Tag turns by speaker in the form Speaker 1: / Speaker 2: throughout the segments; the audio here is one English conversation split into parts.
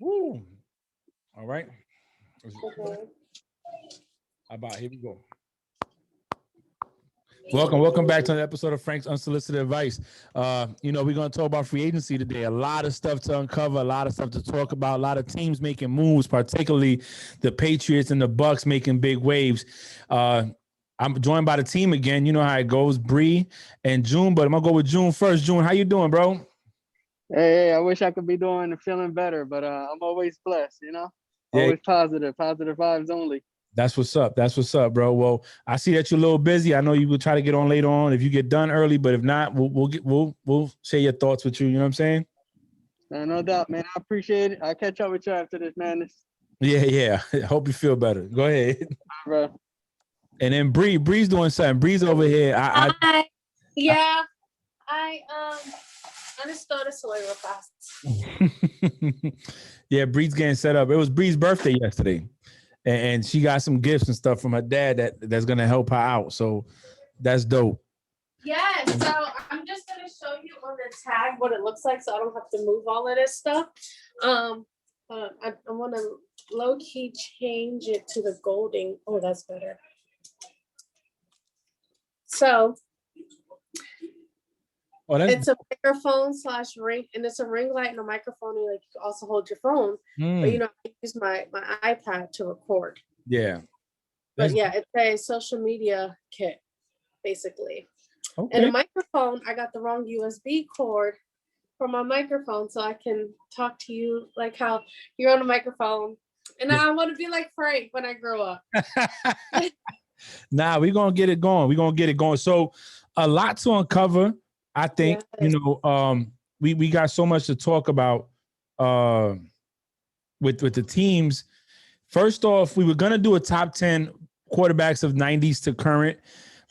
Speaker 1: Woo. All right.
Speaker 2: Mhm.
Speaker 1: How about here we go. Welcome back to an episode of Frank's Unsolicited Advice. We're going to talk about free agency today. A lot of stuff to uncover, a lot of stuff to talk about, a lot of teams making moves, particularly the Patriots and the Bucs making big waves. I'm joined by the team again. You know how it goes, Bree and June, but I'm going to go with June first. June, how you doing, bro?
Speaker 3: Hey, I wish I could be doing and feeling better, but I'm always blessed,
Speaker 1: Yeah.
Speaker 3: always positive vibes only.
Speaker 1: That's what's up. That's what's up, bro. Well, I see that you're a little busy. I know you will try to get on later on if you get done early, but if not, we'll share your thoughts with you. You know what I'm saying?
Speaker 3: No doubt, man. I appreciate it. I'll catch up with you after this, man.
Speaker 1: Yeah. Hope you feel better. Go ahead.
Speaker 3: Bro.
Speaker 1: And then Bree's doing something. Bree's over here.
Speaker 2: I just throw this away real fast.
Speaker 1: Yeah, Bree's getting set up. It was Bree's birthday yesterday, and she got some gifts and stuff from her dad that's gonna help her out. So that's dope.
Speaker 2: Yes. So I'm just gonna show you on the tag what it looks like, so I don't have to move all of this stuff. I want to low key change it to the golding. Oh, that's better. So it's a microphone / ring, and it's a ring light and a microphone. And like you can also hold your phone, but I use my iPad to record.
Speaker 1: Yeah.
Speaker 2: But yeah, it's a social media kit, basically.
Speaker 1: Okay.
Speaker 2: And a microphone, I got the wrong USB cord for my microphone, so I can talk to you like how you're on a microphone. And I want to be like Frank when I grow up.
Speaker 1: Nah, we're going to get it going. So a lot to uncover. I think,
Speaker 2: Yes.
Speaker 1: we got so much to talk about with the teams. First off, we were going to do a top 10 quarterbacks of 90s to current,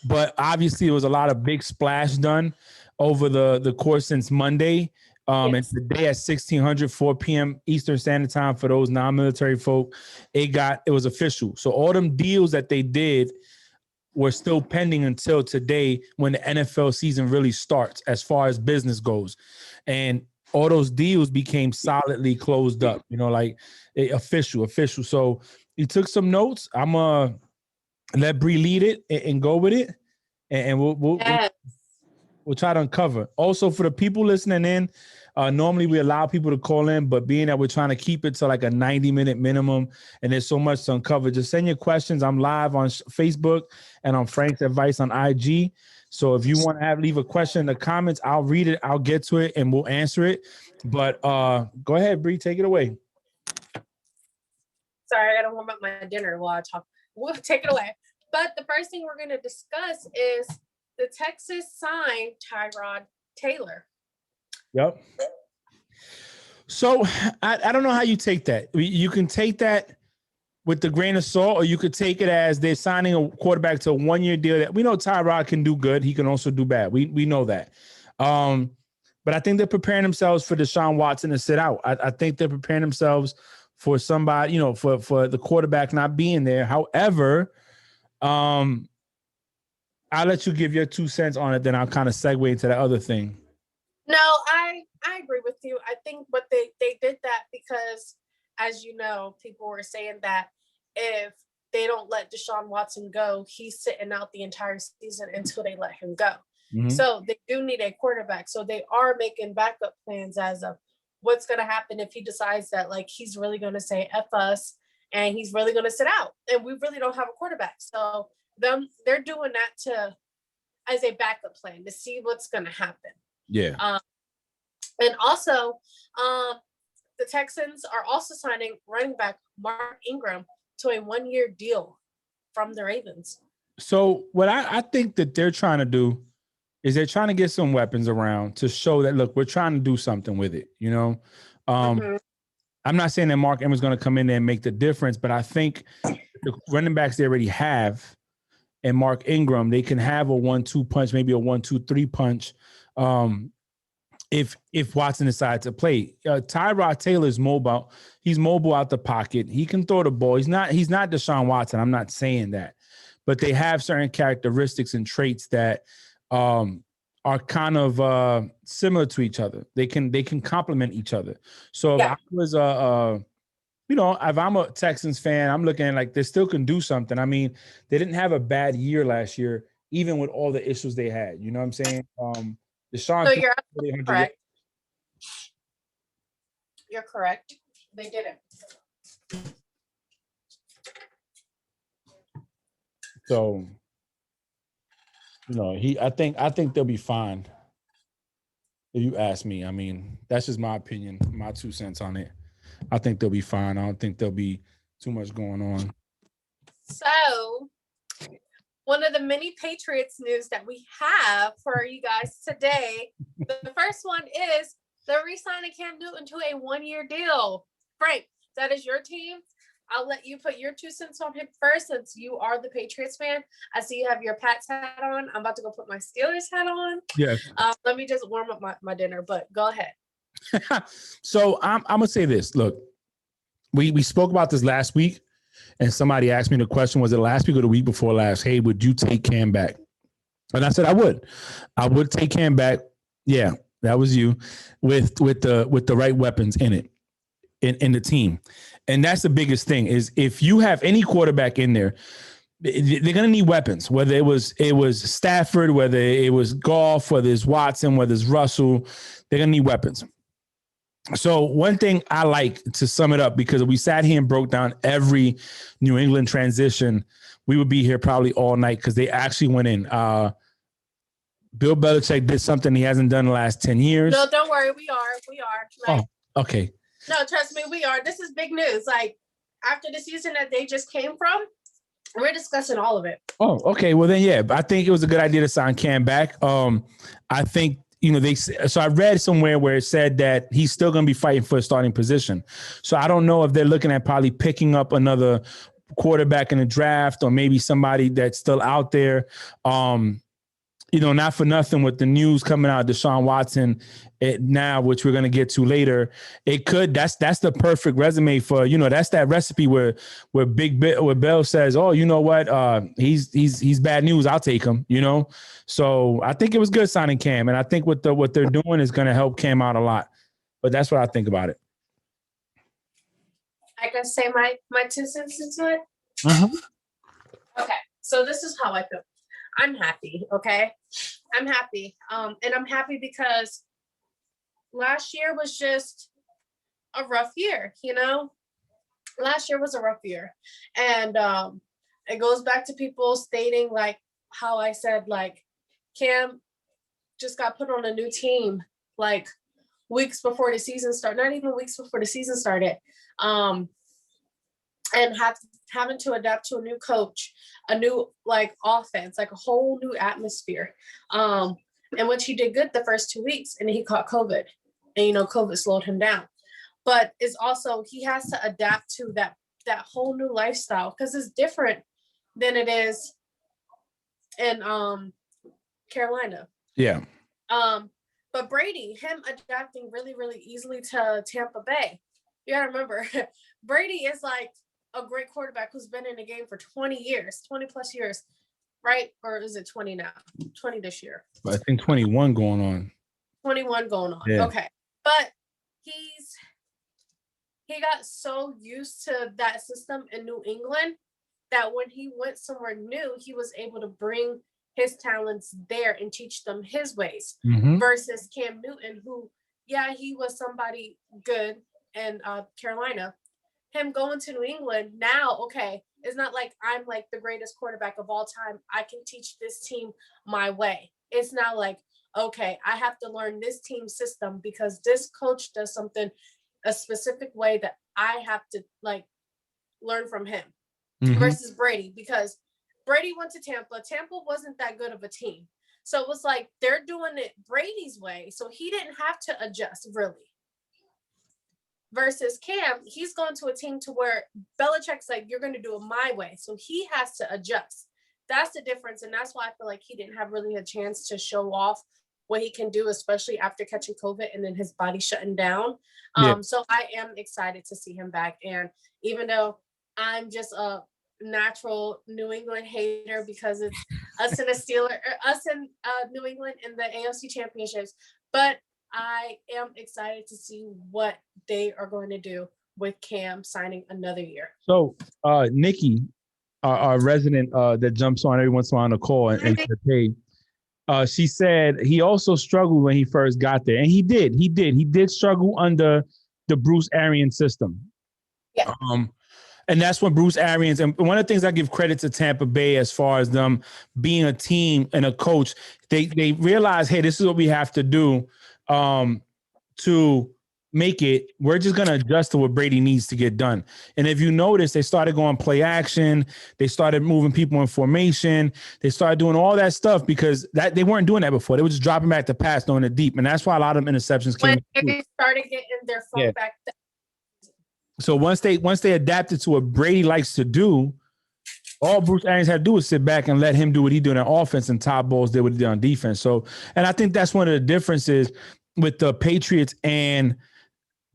Speaker 1: but obviously it was a lot of big splash done over the course since Monday. And today at 1600, 4 p.m. Eastern Standard Time for those non-military folk, it was official. So all them deals that they did were still pending until today when the NFL season really starts as far as business goes. And all those deals became solidly closed up, official. So you took some notes. I'm going to let Bree lead it and go with it. And we'll try to uncover. Also, for the people listening in, normally we allow people to call in, but being that we're trying to keep it to like a 90-minute minimum and there's so much to uncover, just send your questions. I'm live on Facebook and on Frank's Advice on IG. So if you want to leave a question in the comments, I'll read it, I'll get to it, and we'll answer it. But go ahead, Bree, take it away.
Speaker 2: Sorry, I gotta warm up my dinner while I talk. We'll take it away. But the first thing we're going to discuss is the Texas signed Tyrod Taylor.
Speaker 1: Yep. So I don't know how you take that. You can take that with the grain of salt, or you could take it as they're signing a quarterback to a 1-year deal that we know Tyrod can do good. He can also do bad. We know that. But I think they're preparing themselves for Deshaun Watson to sit out. I think they're preparing themselves for somebody, for the quarterback not being there. However, I'll let you give your 2 cents on it, then I'll kind of segue into the other thing.
Speaker 2: No, I agree with you. I think what they did that because, as you know, people were saying that if they don't let Deshaun Watson go, he's sitting out the entire season until they let him go. Mm-hmm. So they do need a quarterback. So they are making backup plans as of what's going to happen if he decides that he's really going to say F us and he's really going to sit out and we really don't have a quarterback. So they're doing that as a backup plan to see what's going to happen.
Speaker 1: Yeah.
Speaker 2: And also, the Texans are also signing running back Mark Ingram to a 1-year deal from the Ravens.
Speaker 1: So what I think that they're trying to do is they're trying to get some weapons around to show that, look, we're trying to do something with it. I'm not saying that Mark Ingram's going to come in there and make the difference, but I think the running backs they already have and Mark Ingram, they can have a 1-2 punch, maybe a 1-2-3 punch. If Watson decides to play, Tyrod Taylor's mobile. He's mobile out the pocket. He can throw the ball. He's not Deshaun Watson. I'm not saying that, but they have certain characteristics and traits that are kind of similar to each other. They can complement each other. So if I was if I'm a Texans fan, I'm looking like they still can do something. I mean, they didn't have a bad year last year, even with all the issues they had. You know what I'm saying? Deshaun.
Speaker 2: So you're correct. You're correct. They didn't.
Speaker 1: So, I think they'll be fine. If you ask me, I mean, that's just my opinion, my 2 cents on it. I think they'll be fine. I don't think there'll be too much going on.
Speaker 2: So, one of the many Patriots news that we have for you guys today, the first one is the re-signing Cam Newton to a 1-year deal. Frank, that is your team. I'll let you put your 2 cents on him first, since you are the Patriots fan. I see you have your Pats hat on. I'm about to go put my Steelers hat on.
Speaker 1: Yes.
Speaker 2: Let me just warm up my dinner, but go ahead.
Speaker 1: So I'm gonna say this. Look, we spoke about this last week, and somebody asked me the question: was it last week or the week before last? Hey, would you take Cam back? And I said I would. I would take Cam back. Yeah, that was you, with the right weapons in it, in the team. And that's the biggest thing is if you have any quarterback in there, they're gonna need weapons. Whether it was Stafford, whether it was Goff, whether it's Watson, whether it's Russell, they're gonna need weapons. So one thing I like to sum it up, because we sat here and broke down every New England transition, we would be here probably all night because they actually went in. Bill Belichick did something he hasn't done in the last 10 years.
Speaker 2: No, don't worry. We are. Like,
Speaker 1: okay.
Speaker 2: No, trust me, we are. This is big news. Like, after the season that they just came from, we're discussing all of it.
Speaker 1: Oh, okay. Well, then, yeah. I think it was a good idea to sign Cam back. I think, so I read somewhere where it said that he's still going to be fighting for a starting position. So I don't know if they're looking at probably picking up another quarterback in the draft, or maybe somebody that's still out there. Not for nothing with the news coming out of Deshaun Watson now, which we're going to get to later, that's the perfect resume for, that's that recipe where Bell says, oh, you know what? He's bad news. I'll take him, So I think it was good signing Cam. And I think what they're doing is going to help Cam out a lot, but that's what I think about it.
Speaker 2: I can say my 2 cents into it.
Speaker 1: Uh-huh.
Speaker 2: Okay. So this is how I feel. I'm happy. Okay. I'm happy. And I'm happy because last year was just a rough year, Last year was a rough year. And it goes back to people stating, like, how I said, like, Cam just got put on a new team, like, weeks before the season started, not even weeks before the season started. And having to adapt to a new coach, a new, like, offense, like a whole new atmosphere. And which he did good the first 2 weeks, and he caught COVID, and COVID slowed him down. But it's also, he has to adapt to that whole new lifestyle, because it's different than it is in Carolina.
Speaker 1: Yeah.
Speaker 2: But Brady, him adapting really, really easily to Tampa Bay. You gotta remember, Brady is like a great quarterback who's been in the game for 20 plus years, right? Or is it 20 now? 20 this year.
Speaker 1: I think 21 going on.
Speaker 2: 21 going on.
Speaker 1: Yeah.
Speaker 2: Okay. But he got so used to that system in New England that when he went somewhere new, he was able to bring his talents there and teach them his ways.
Speaker 1: Mm-hmm.
Speaker 2: Versus Cam Newton, who, he was somebody good in Carolina. Him going to New England now, okay, it's not like I'm like the greatest quarterback of all time. I can teach this team my way. It's not like, okay, I have to learn this team system because this coach does something a specific way that I have to, like, learn from him. Mm-hmm. Versus Brady, because Brady went to Tampa. Tampa wasn't that good of a team. So it was like they're doing it Brady's way. So he didn't have to adjust, really. Versus Cam, he's going to a team to where Belichick's like, you're going to do it my way. So he has to adjust. That's the difference. And that's why I feel like he didn't have really a chance to show off what he can do, especially after catching COVID and then his body shutting down. So I am excited to see him back. And even though I'm just a natural New England hater because it's us in New England in the AFC championships. But I am excited to see what they are going to do with Cam signing another year.
Speaker 1: So, Nikki, our resident that jumps on every once in a while on the call and gets paid. She said he also struggled when he first got there, and he did struggle under the Bruce Arians system.
Speaker 2: Yeah.
Speaker 1: And that's when Bruce Arians, and one of the things I give credit to Tampa Bay as far as them being a team and a coach, they realize, hey, this is what we have to do to make it. We're just going to adjust to what Brady needs to get done. And if you notice, they started going play action. They started moving people in formation. They started doing all that stuff because they weren't doing that before. They were just dropping back to pass, throwing it deep. And that's why a lot of them interceptions came.
Speaker 2: When they started getting their phone back.
Speaker 1: So once they adapted to what Brady likes to do, all Bruce Arians had to do was sit back and let him do what he did on offense, and Todd Bowles did what he did on defense. So, and I think that's one of the differences with the Patriots and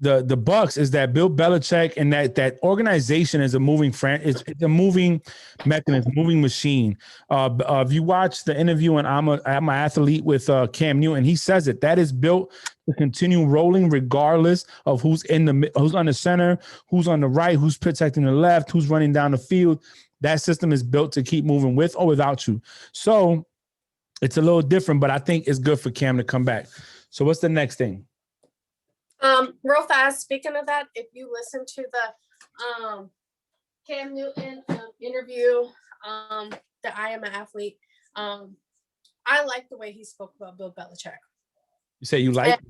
Speaker 1: the Bucs is that Bill Belichick and that organization is a moving it's a moving mechanism, moving machine. If you watch the interview and I'm an athlete with Cam Newton, he says it. That is built to continue rolling regardless of who's on the center, who's on the right, who's protecting the left, who's running down the field. That system is built to keep moving with or without you. So it's a little different, but I think it's good for Cam to come back. So what's the next thing?
Speaker 2: Real fast, speaking of that, if you listen to the Cam Newton interview, that I am an athlete, I like the way he spoke about Bill Belichick.
Speaker 1: You say you like?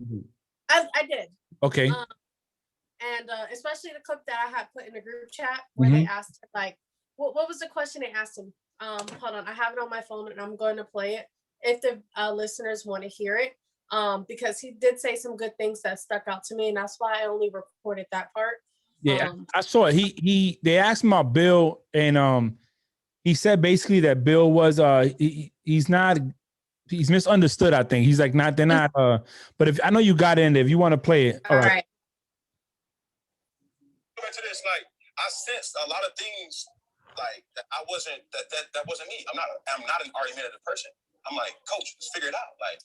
Speaker 2: I did.
Speaker 1: Okay.
Speaker 2: And especially the clip that I had put in the group chat where they asked him, like, what was the question they asked him? Hold on, I have it on my phone and I'm going to play it if the listeners want to hear it. Because he did say some good things that stuck out to me, and that's why I only recorded that part.
Speaker 1: Yeah, I saw it. They asked him about Bill, and he said basically that Bill was he's misunderstood. I think he's like they're not. But if I know you got in there, if you want to play it, all right.
Speaker 4: Back to this, like I sensed a lot of things, like that I wasn't that wasn't me. I'm not an argumentative person. I'm like, coach, let's figure it out. Like,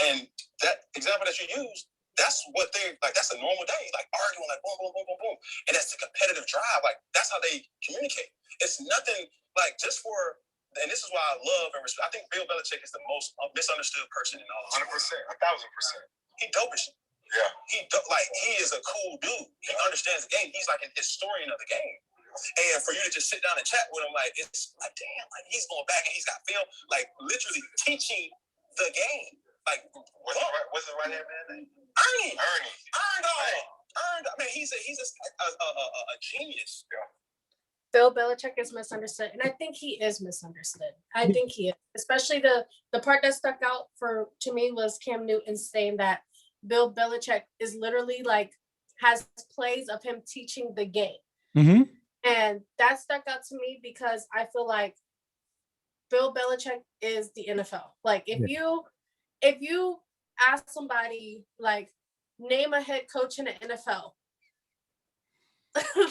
Speaker 4: and that example that you used, that's what they like. That's a normal day, like arguing, like boom, boom, boom, boom, boom, and that's the competitive drive. Like that's how they communicate. It's nothing like just for. And this is why I love and respect. I think Bill Belichick is the most misunderstood person in all. 100%, 1,000%. He dope as shit. Yeah. He is a cool dude. He understands the game. He's like an historian of the game. And for you to just sit down and chat with him, like, it's like, damn, like he's going back and he's got film, like literally teaching the game. Like, what's the right hand man name? Ernie. Man, he's a genius. Yeah.
Speaker 2: Bill Belichick is misunderstood, and I think he is misunderstood. I think he is, especially the part that stuck out to me was Cam Newton saying that Bill Belichick is literally like has plays of him teaching the game.
Speaker 1: Mm-hmm.
Speaker 2: And that stuck out to me because I feel like Bill Belichick is the NFL. Like if you ask somebody like name a head coach in the NFL,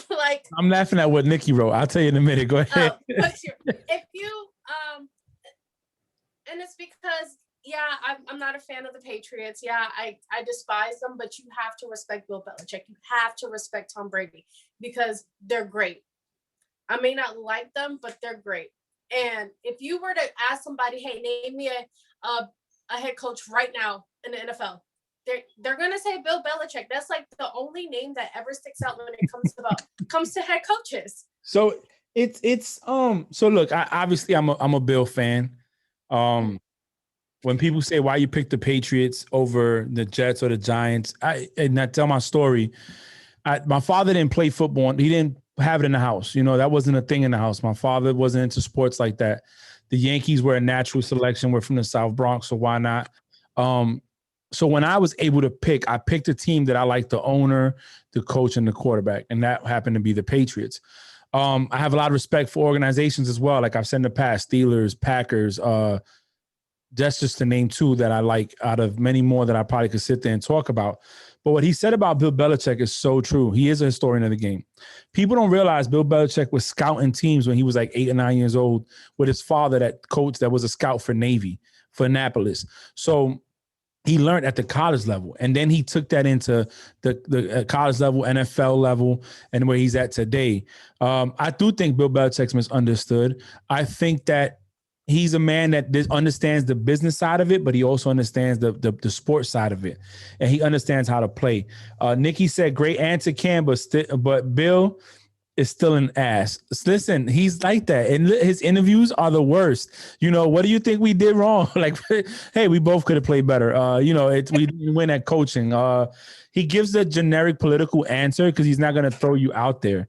Speaker 2: like
Speaker 1: I'm laughing at what Nikki wrote. I'll tell you in a minute. Go ahead.
Speaker 2: If you and it's because I'm not a fan of the Patriots. Yeah, I despise them, but you have to respect Bill Belichick. You have to respect Tom Brady because they're great. I may not like them, but they're great. And if you were to ask somebody, hey, name me a head coach right now in the NFL, they're gonna say Bill Belichick. That's like the only name that ever sticks out when it comes to head coaches.
Speaker 1: So it's so look, obviously I'm a Bill fan. When people say why you picked the Patriots over the Jets or the Giants, I tell my story. My father didn't play football. He didn't have it in the house. You know, that wasn't a thing in the house. My father wasn't into sports like that. The Yankees were a natural selection. We're from the South Bronx, so why not? So when I was able to pick, I picked a team that I liked the owner, the coach, and the quarterback, and that happened to be the Patriots. I have a lot of respect for organizations as well. Like I've said in the past, Steelers, Packers, that's just to name two that I like out of many more that I probably could sit there and talk about. But what he said about Bill Belichick is so true. He is a historian of the game. People don't realize Bill Belichick was scouting teams when he was like 8 or 9 years old with his father, that coach that was a scout for Navy, for Annapolis. So he learned at the college level, and then he took that into the college level, NFL level, and where he's at today. I do think Bill Belichick's misunderstood. I think that he's a man that understands the business side of it, but he also understands the sports side of it, and he understands how to play. Nikki said, "Great answer, Cam, but Bill is still an ass." Listen, he's like that, and his interviews are the worst. What do you think we did wrong? Like, hey, we both could have played better. We didn't win at coaching. He gives the generic political answer because he's not going to throw you out there.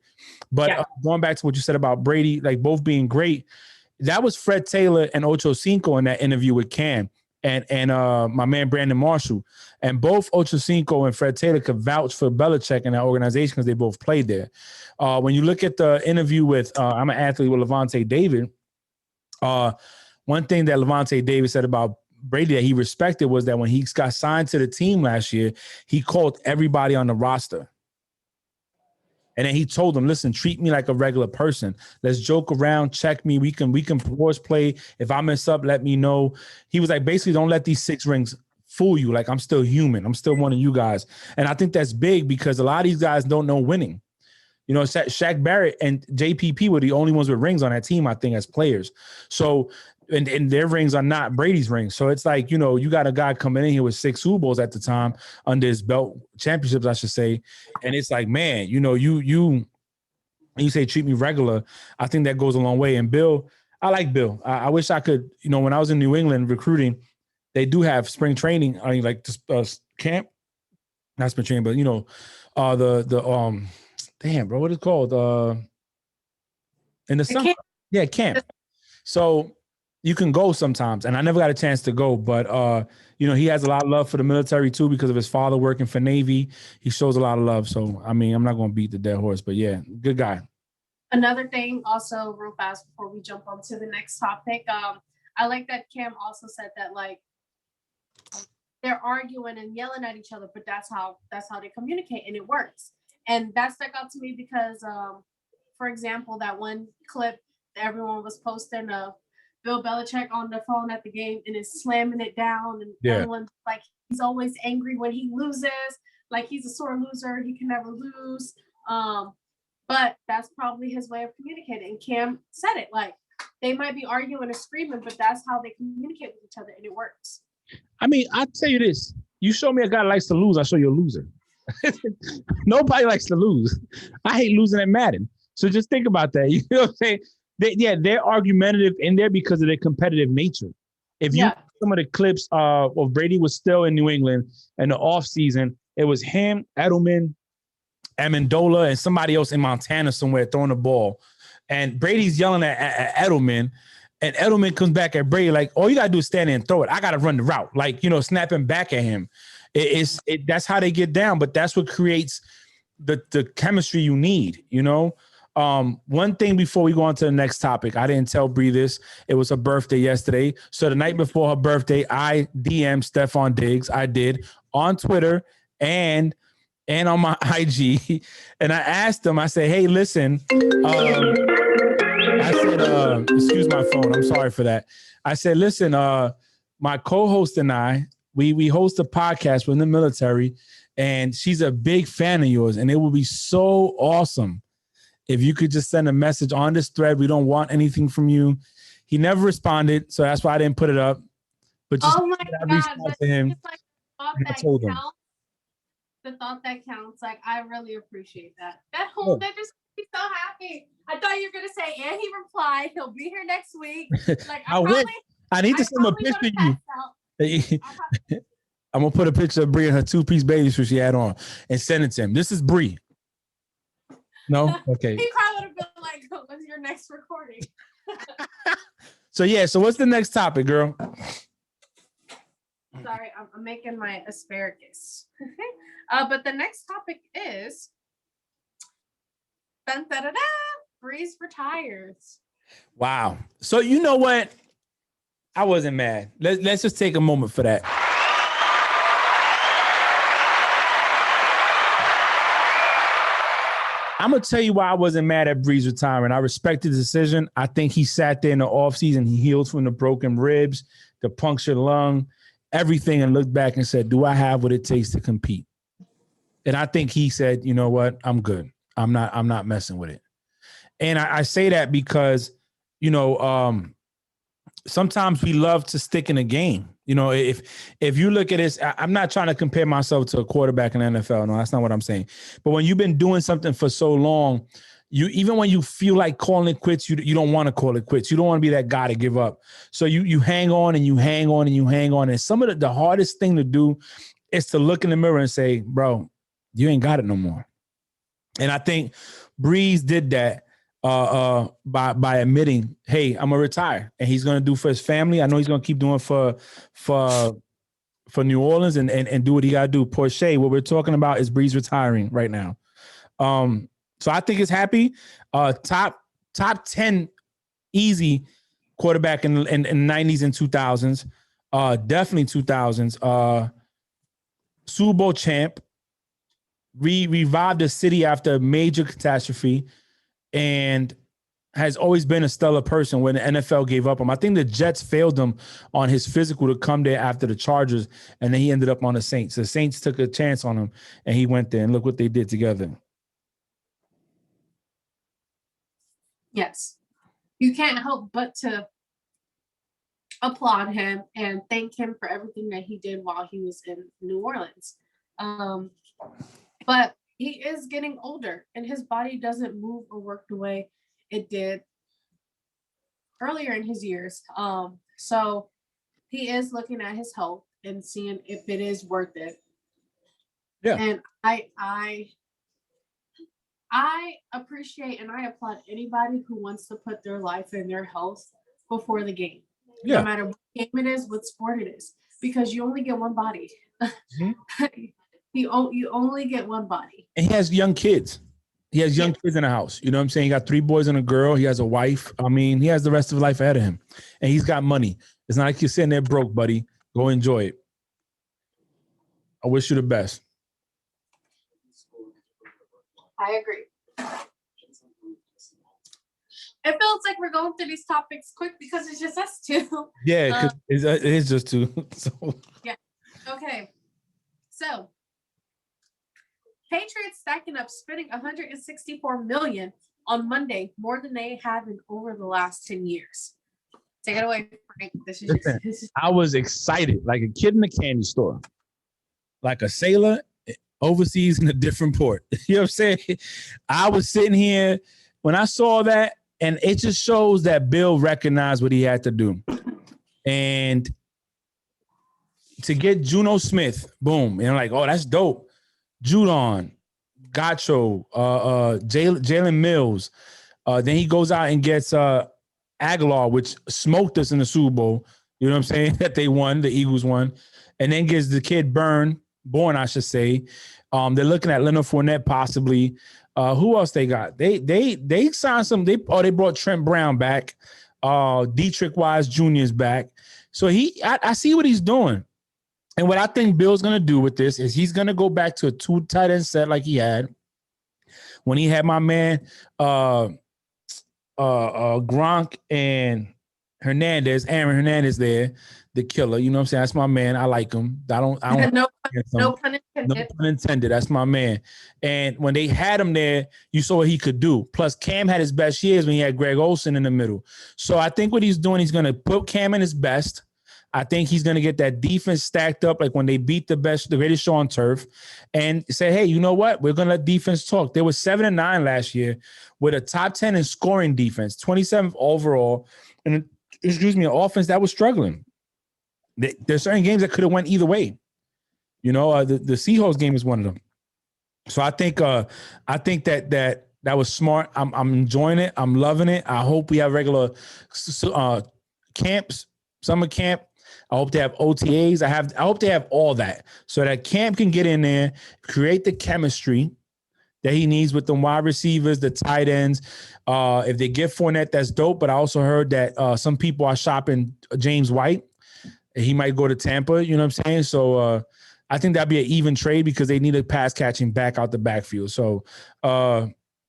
Speaker 1: But going back to what you said about Brady, like both being great, that was Fred Taylor and Ocho Cinco in that interview with Cam and my man Brandon Marshall. And both Ocho Cinco and Fred Taylor could vouch for Belichick and that organization because they both played there. When you look at the interview with I'm an athlete with Levante David, one thing that Levante David said about Brady that he respected was that when he got signed to the team last year, he called everybody on the roster. And then he told them, listen, treat me like a regular person. Let's joke around, check me. We can horse play. If I mess up, let me know. He was like, basically, don't let these 6 rings fool you. Like, I'm still human. I'm still one of you guys. And I think that's big because a lot of these guys don't know winning. Shaq Barrett and JPP were the only ones with rings on that team, I think, as players. So, and their rings are not Brady's rings. So it's like, you got a guy coming in here with 6 Super Bowls at the time under his belt, championships, I should say. And it's like, man, you say treat me regular. I think that goes a long way. And Bill, I like Bill. I wish I could, when I was in New England recruiting, they do have spring training. I mean, like camp, not spring training, but damn, bro, what is it called? In the summer. Yeah, camp. So you can go sometimes. And I never got a chance to go, but he has a lot of love for the military too because of his father working for Navy. He shows a lot of love. So, I mean, I'm not going to beat the dead horse, but yeah, good guy.
Speaker 2: Another thing also real fast before we jump on to the next topic. I like that Cam also said that, like, they're arguing and yelling at each other, but that's how they communicate and it works. And that stuck out to me because, for example, that one clip that everyone was posting of Bill Belichick on the phone at the game and is slamming it down. And everyone's like, he's always angry when he loses. Like, he's a sore loser. He can never lose. But that's probably his way of communicating. And Cam said it. Like, they might be arguing or screaming, but that's how they communicate with each other, and it works.
Speaker 1: I mean, I'll tell you this. You show me a guy that likes to lose, I'll show you a loser. Nobody likes to lose. I hate losing at Madden. So just think about that. You know what I'm saying? They're argumentative in there because of their competitive nature. If you some of the clips of Brady was still in New England in the offseason, it was him, Edelman, Amendola, and somebody else in Montana somewhere throwing the ball. And Brady's yelling at Edelman, and Edelman comes back at Brady like, all you got to do is stand there and throw it. I got to run the route. Like, snapping back at him. That's how they get down, but that's what creates the chemistry you need, One thing before we go on to the next topic, I didn't tell Bree this. It was her birthday yesterday. So the night before her birthday, I DM'd Stephon Diggs. I did on Twitter and on my IG. And I asked him, I said, hey, listen, I said, excuse my phone. I'm sorry for that. I said, listen, my co-host and I, we host a podcast in the military, and she's a big fan of yours. And it would be so awesome if you could just send a message on this thread. We don't want anything from you. He never responded, so that's why I didn't put it up. But just
Speaker 2: oh my God,
Speaker 1: to him.
Speaker 2: Just like
Speaker 1: I told him.
Speaker 2: The thought that counts. Like, I really appreciate that. That just makes me so happy. I thought you were gonna say, and he replied, he'll be here next week. Like,
Speaker 1: I need to send him a picture of you. I'm gonna put a picture of Bree and her 2-piece bathing suit she had on and send it to him. This is Bree. No? Okay.
Speaker 2: He probably would have been like, when's your next recording?
Speaker 1: So what's the next topic, girl?
Speaker 2: Sorry, I'm making my asparagus. But the next topic is Brees retires.
Speaker 1: Wow. So you know what? I wasn't mad. Let's just take a moment for that. I'm going to tell you why I wasn't mad at Brees retiring. I respected the decision. I think he sat there in the offseason. He healed from the broken ribs, the punctured lung, everything, and looked back and said, do I have what it takes to compete? And I think he said, you know what? I'm good. I'm not messing with it. And I say that because, sometimes we love to stick in a game. If you look at this, I'm not trying to compare myself to a quarterback in the NFL. No, that's not what I'm saying. But when you've been doing something for so long, even when you feel like calling it quits, you don't want to call it quits. You don't want to be that guy to give up. So you hang on and you hang on and you hang on. And some of the hardest thing to do is to look in the mirror and say, bro, you ain't got it no more. And I think Brees did that by admitting, hey, I'm gonna retire, and he's gonna do for his family. I know he's gonna keep doing for New Orleans and do what he gotta do. Porsche, what we're talking about is Brees retiring right now. So I think it's happy. Top 10 easy quarterback in 90s and 2000s. Definitely 2000s. Super Bowl champ. Revived the city after a major catastrophe, and has always been a stellar person when the NFL gave up him. I think the Jets failed him on his physical to come there after the Chargers, and then he ended up on the Saints. The Saints took a chance on him, and he went there, and look what they did together.
Speaker 2: Yes. You can't help but to applaud him and thank him for everything that he did while he was in New Orleans. But he is getting older, and his body doesn't move or work the way it did earlier in his years. So he is looking at his health and seeing if it is worth it.
Speaker 1: Yeah.
Speaker 2: And I appreciate and I applaud anybody who wants to put their life and their health before the game. Yeah. No matter what game it is, what sport it is, because you only get one body. Mm-hmm. You only get one body.
Speaker 1: And he has young kids. He has young kids in the house. You know what I'm saying? He got 3 boys and a girl. He has a wife. I mean, he has the rest of his life ahead of him. And he's got money. It's not like you're sitting there broke, buddy. Go enjoy it. I wish you the best.
Speaker 2: I agree. It feels like we're going through these topics quick because it's just us two.
Speaker 1: Yeah, because it is just two. So.
Speaker 2: Yeah. Okay. So, Patriots stacking up, spending $164 million on Monday, more than they have in over the last 10 years. Take it away, Frank.
Speaker 1: I was excited, like a kid in a candy store, like a sailor overseas in a different port. You know what I'm saying? I was sitting here when I saw that, and it just shows that Bill recognized what he had to do. And to get Juno Smith, boom, and I'm like, oh, that's dope. Judon, Gacho, Jalen Mills. Then he goes out and gets Aguilar, which smoked us in the Super Bowl. You know what I'm saying? That they won, the Eagles won. And then gets the kid Bourne, I should say. They're looking at Leonard Fournette possibly. Who else they got? They signed some. They brought Trent Brown back. Dietrich Wise Jr. is back. So I see what he's doing. And what I think Bill's going to do with this is he's going to go back to a 2 tight end set like he had when he had my man Gronk and Aaron Hernandez there, the killer. You know what I'm saying? That's my man. I like him. I don't
Speaker 2: no pun intended.
Speaker 1: No pun intended. That's my man. And when they had him there, you saw what he could do. Plus, Cam had his best years when he had Greg Olsen in the middle. So I think what he's doing, he's going to put Cam in his best. I think he's going to get that defense stacked up like when they beat the greatest show on turf, and say, hey, you know what? We're going to let defense talk. They were 7-9 last year with a top 10 in scoring defense, 27th overall, and an offense that was struggling. There's certain games that could have went either way. You know, the Seahawks game is one of them. So I think that was smart. I'm enjoying it. I'm loving it. I hope we have regular camps, summer camp. I hope they have OTAs. I hope they have all that so that Camp can get in there, create the chemistry that he needs with the wide receivers, the tight ends. If they get Fournette, that's dope. But I also heard that some people are shopping James White. He might go to Tampa. You know what I'm saying? So I think that'd be an even trade because they need a pass catching back out the backfield. So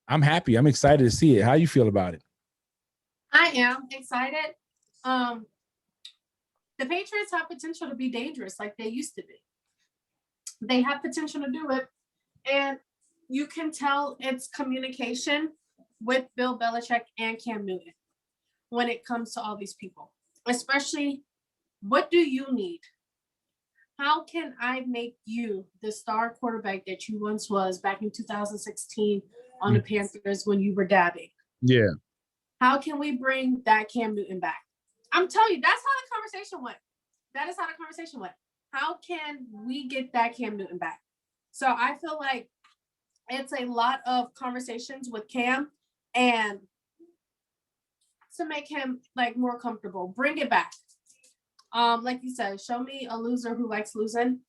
Speaker 1: I'm happy. I'm excited to see it. How you feel about it?
Speaker 2: I am excited. The Patriots have potential to be dangerous like they used to be. They have potential to do it. And you can tell it's communication with Bill Belichick and Cam Newton when it comes to all these people, especially what do you need? How can I make you the star quarterback that you once was back in 2016 on the Panthers when you were dabbing?
Speaker 1: Yeah.
Speaker 2: How can we bring that Cam Newton back? I'm telling you, that's how the conversation went. That is how the conversation went. How can we get that Cam Newton back? So I feel like it's a lot of conversations with Cam and to make him like more comfortable. Bring it back. Like you said, show me a loser who likes losing.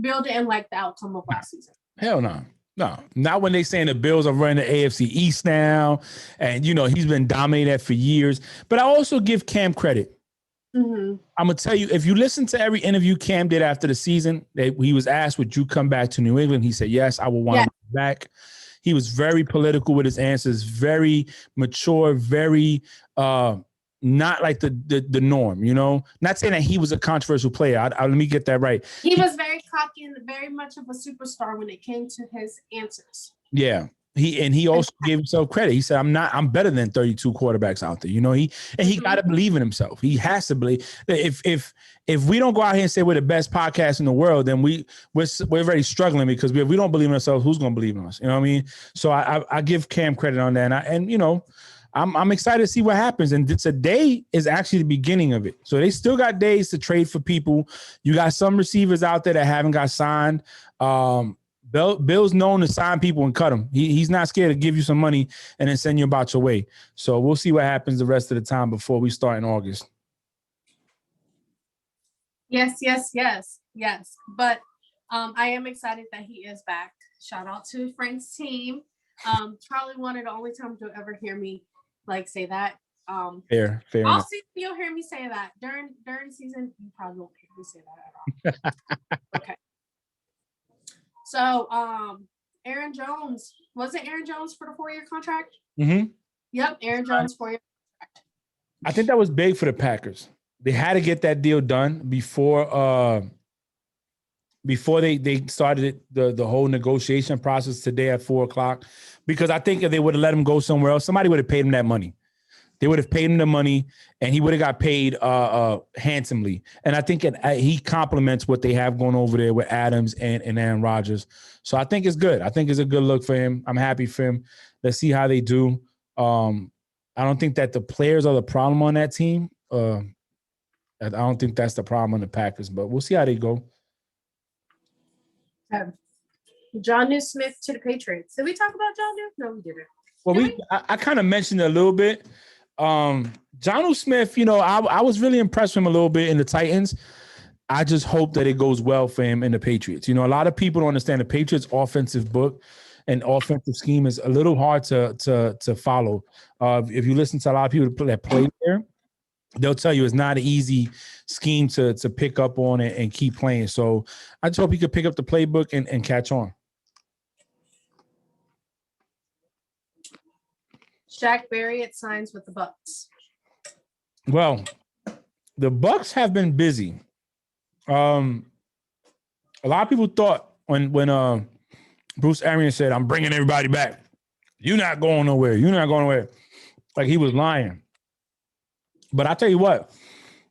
Speaker 2: Bill didn't like the outcome of last season.
Speaker 1: Hell no. No, not when they saying the Bills are running the AFC East now. And, you know, he's been dominating that for years. But I also give Cam credit.
Speaker 2: Mm-hmm.
Speaker 1: I'm going to tell you, if you listen to every interview Cam did after the season, he was asked, would you come back to New England? He said, yes, I will want him back. He was very political with his answers, very mature, very not like the norm, you know? Not saying that he was a controversial player. Let me get that right.
Speaker 2: He was very cocky and very much of a superstar when it came to his answers.
Speaker 1: Yeah. He also gave himself credit. He said, I'm better than 32 quarterbacks out there. You know, he got to believe in himself. He has to believe that if we don't go out here and say we're the best podcast in the world, then we're already struggling, because if we don't believe in ourselves, who's going to believe in us? You know what I mean? So I give Cam credit on that. And you know, I'm excited to see what happens. And today is actually the beginning of it. So they still got days to trade for people. You got some receivers out there that haven't got signed. Bill's known to sign people and cut them. He's not scared to give you some money and then send you about your way. So we'll see what happens the rest of the time before we start in August.
Speaker 2: Yes. But I am excited that he is back. Shout out to Frank's team. Probably one of the only times you'll ever hear me like say that.
Speaker 1: Fair
Speaker 2: All
Speaker 1: enough.
Speaker 2: season you'll hear me say that. During season, you probably won't hear me say that at all. Okay. So Aaron Jones, was it Aaron Jones for the 4-year contract?
Speaker 1: Mm-hmm.
Speaker 2: Yep, Aaron Jones 4-year contract.
Speaker 1: I think that was big for the Packers. They had to get that deal done before they started the whole negotiation process today at 4:00, because I think if they would have let him go somewhere else, somebody would have paid him that money. They would have paid him the money, and he would have got paid handsomely. And I think he complements what they have going over there with Adams and Aaron Rodgers. So I think it's good. I think it's a good look for him. I'm happy for him. Let's see how they do. I don't think that the players are the problem on that team. I don't think that's the problem on the Packers, but we'll see how they go.
Speaker 2: Jonnu Smith to the Patriots. Did we talk about Jonnu? No, we didn't.
Speaker 1: Well, I kind of mentioned it a little bit. Jonnu Smith, you know, I was really impressed with him a little bit in the Titans. I just hope that it goes well for him in the Patriots. You know, a lot of people don't understand the Patriots' offensive book and offensive scheme is a little hard to follow. If you listen to a lot of people that play there, they'll tell you it's not an easy scheme to pick up on and keep playing. So I just hope he could pick up the playbook and catch on.
Speaker 2: Shaq Barrett signs with the Bucs.
Speaker 1: Well, the Bucs have been busy. A lot of people thought when Bruce Arians said, "I'm bringing everybody back. You're not going nowhere. You're not going nowhere," like he was lying. But I tell you what,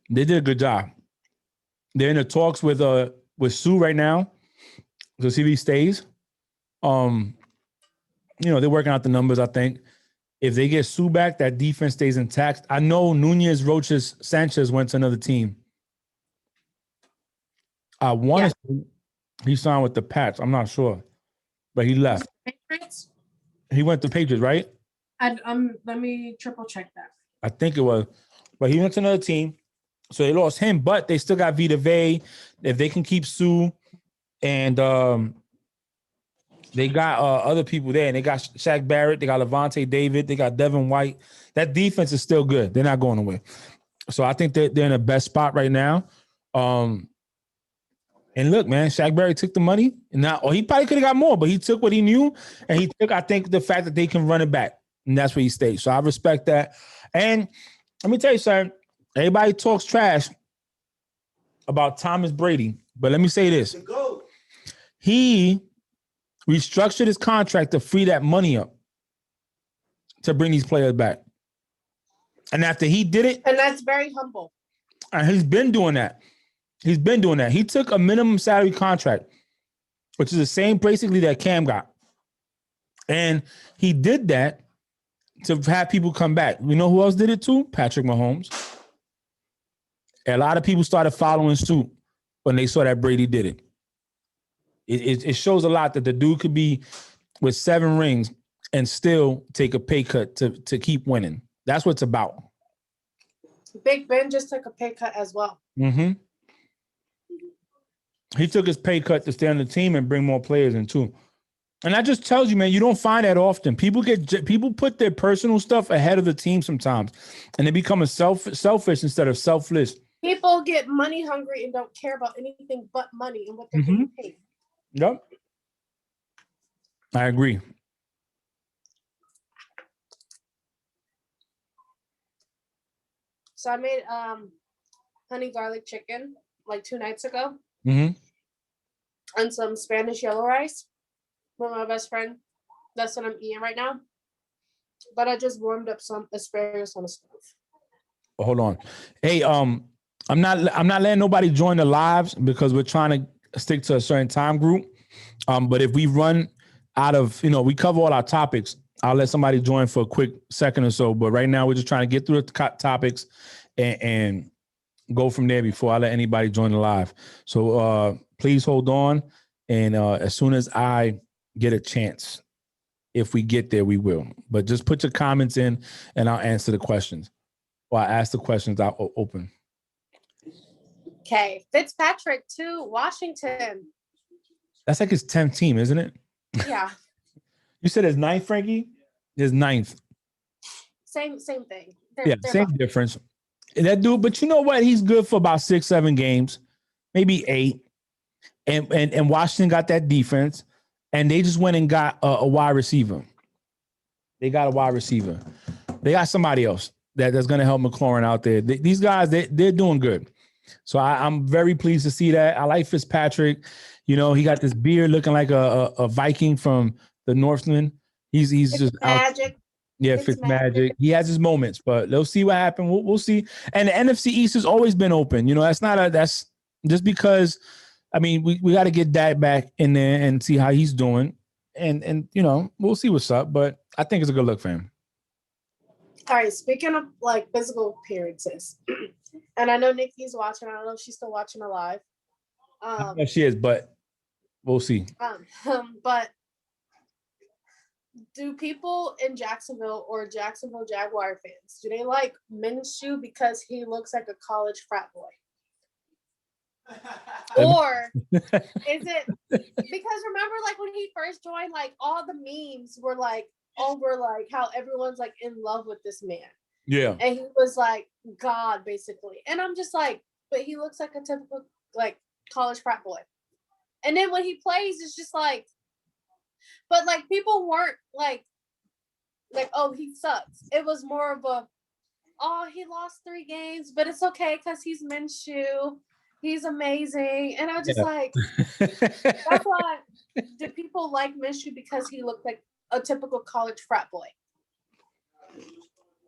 Speaker 1: they did a good job. They're in the talks with Sue right now to see if he stays. You know, they're working out the numbers, I think. If they get Sue back, that defense stays intact. I know Nunez Roches Sanchez went to another team. I want to say he signed with the Pats. I'm not sure, but he left.
Speaker 2: Patriots?
Speaker 1: He went to Patriots, right?
Speaker 2: Let me triple check that.
Speaker 1: I think it was, but he went to another team, so they lost him. But they still got Vita Vea. If they can keep Sue, and they got other people there, and they got Shaq Barrett, they got Levante David, they got Devin White. That defense is still good. They're not going away. So I think they're in the best spot right now. And look, man, Shaq Barry took the money. Or he probably could have got more, but he took what he knew. And he took, I think, the fact that they can run it back. And that's where he stayed. So I respect that. And let me tell you something. Everybody talks trash about Thomas Brady. But let me say this. He restructured his contract to free that money up to bring these players back. And after he did it.
Speaker 2: And that's very humble.
Speaker 1: And he's been doing that. He's been doing that. He took a minimum salary contract, which is the same basically that Cam got. And he did that to have people come back. You know who else did it too? Patrick Mahomes. A lot of people started following suit when they saw that Brady did it. It shows a lot that the dude could be with 7 rings and still take a pay cut to keep winning. That's what it's about.
Speaker 2: Big Ben just took a pay cut as well.
Speaker 1: Mm-hmm. He took his pay cut to stay on the team and bring more players in too. And that just tells you, man, you don't find that often. People put their personal stuff ahead of the team sometimes, and they become selfish instead of selfless.
Speaker 2: People get money hungry and don't care about anything but money and what they're getting paid.
Speaker 1: Yep. I agree.
Speaker 2: So I made honey garlic chicken like 2 nights ago.
Speaker 1: Mm-hmm.
Speaker 2: And some Spanish yellow rice with my best friend. That's what I'm eating right now. But I just warmed up some asparagus on the stove.
Speaker 1: Hold on. Hey, I'm not letting nobody join the lives because we're trying to stick to a certain time group. But if we run out of, we cover all our topics, I'll let somebody join for a quick second or so. But right now we're just trying to get through the topics and go from there before I let anybody join the live. So please hold on. And as soon as I get a chance, if we get there, we will. But just put your comments in and I'll answer the questions. Or I ask the questions, I'll open.
Speaker 2: Okay. Fitzpatrick to Washington.
Speaker 1: That's like his 10th team, isn't it?
Speaker 2: Yeah.
Speaker 1: You said his 9th, Frankie? His 9th.
Speaker 2: Same thing.
Speaker 1: They're same difference. That dude, but you know what? He's good for about 6-7 games, maybe 8. And Washington got that defense, and they just went and got a wide receiver. They got a wide receiver. They got somebody else that's going to help McLaurin out there. These guys, they're doing good. So I'm very pleased to see that. I like Fitzpatrick. He got this beard looking like a Viking from the Northland. He's just
Speaker 2: magic.
Speaker 1: Out. Yeah, Fitzmagic. He has his moments, but let's see what happens. We'll see. And the NFC East has always been open. That's just because. I mean, we got to get Dak back in there and see how he's doing, and we'll see what's up. But I think it's a good look for him.
Speaker 2: All right. Speaking of like physical appearances, and I know Nikki's watching. I don't know if she's still watching live.
Speaker 1: I don't know if she is, but we'll see.
Speaker 2: But do people in Jacksonville or Jacksonville Jaguar fans, do they like Minshew because he looks like a college frat boy? Or is it because remember like when he first joined, like all the memes were like over like how everyone's like in love with this man.
Speaker 1: Yeah.
Speaker 2: And he was like God basically. And I'm just like, but he looks like a typical like college frat boy. And then when he plays, it's just like, but like people weren't like, oh, he sucks. It was more of a, oh, he lost 3 games, but it's okay because he's Minshew. He's amazing. And I was just like, that's why do people like Minshew because he looked like a typical college frat boy?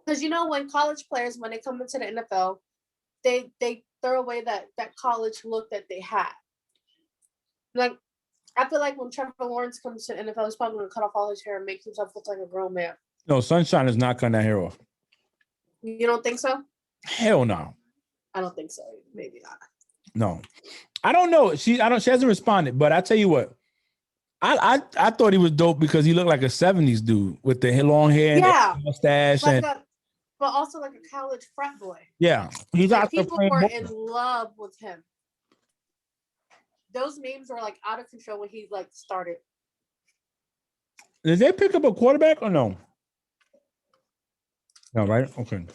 Speaker 2: Because when college players, when they come into the NFL, they throw away that college look that they had. Like, I feel like when Trevor Lawrence comes to the NFL, he's probably going to cut off all his hair and make himself look like a grown man.
Speaker 1: No, Sunshine is not cutting that hair off.
Speaker 2: You don't think so?
Speaker 1: Hell no.
Speaker 2: I don't think so. Maybe not.
Speaker 1: No, I don't know. She hasn't responded, but I tell you what, I thought he was dope because he looked like a 70s dude with the long hair, and mustache,
Speaker 2: but also like a college frat boy.
Speaker 1: Yeah, he's out there
Speaker 2: people
Speaker 1: playing
Speaker 2: were
Speaker 1: ball.
Speaker 2: in love with him. Those memes were like out of control when he like started.
Speaker 1: Did they pick up a quarterback or no? No, right? Okay.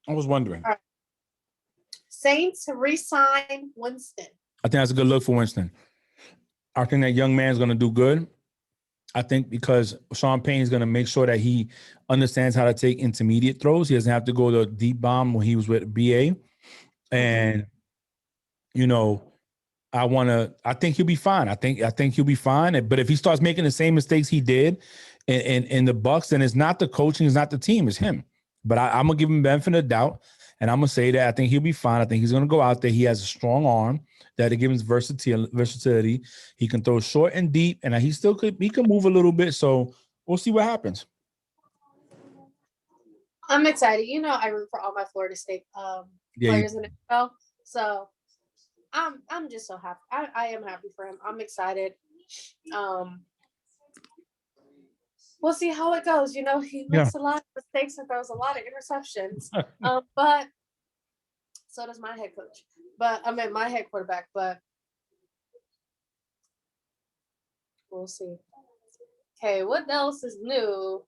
Speaker 1: I was wondering.
Speaker 2: All right. Saints resign Winston.
Speaker 1: I think that's a good look for Winston. I think that young man's going to do good. I think because Sean Payne is going to make sure that he understands how to take intermediate throws. He doesn't have to go to a deep bomb when he was with BA. And, you know, I think he'll be fine. I think he'll be fine. But if he starts making the same mistakes he did in the Bucs, then it's not the coaching, it's not the team, it's him. But I'm going to give him benefit of the doubt. And I'm going to say that I think he'll be fine. I think he's going to go out there. He has a strong arm that it gives him versatility. He can throw short and deep, and he can move a little bit. So we'll see what happens.
Speaker 2: I'm excited. You know, I root for all my Florida State players in the NFL. So I'm just so happy. I am happy for him. I'm excited. We'll see how it goes. You know, he makes a lot of mistakes and throws a lot of interceptions. But so does my head coach. But I mean my head quarterback, but we'll see. Okay, what else is new?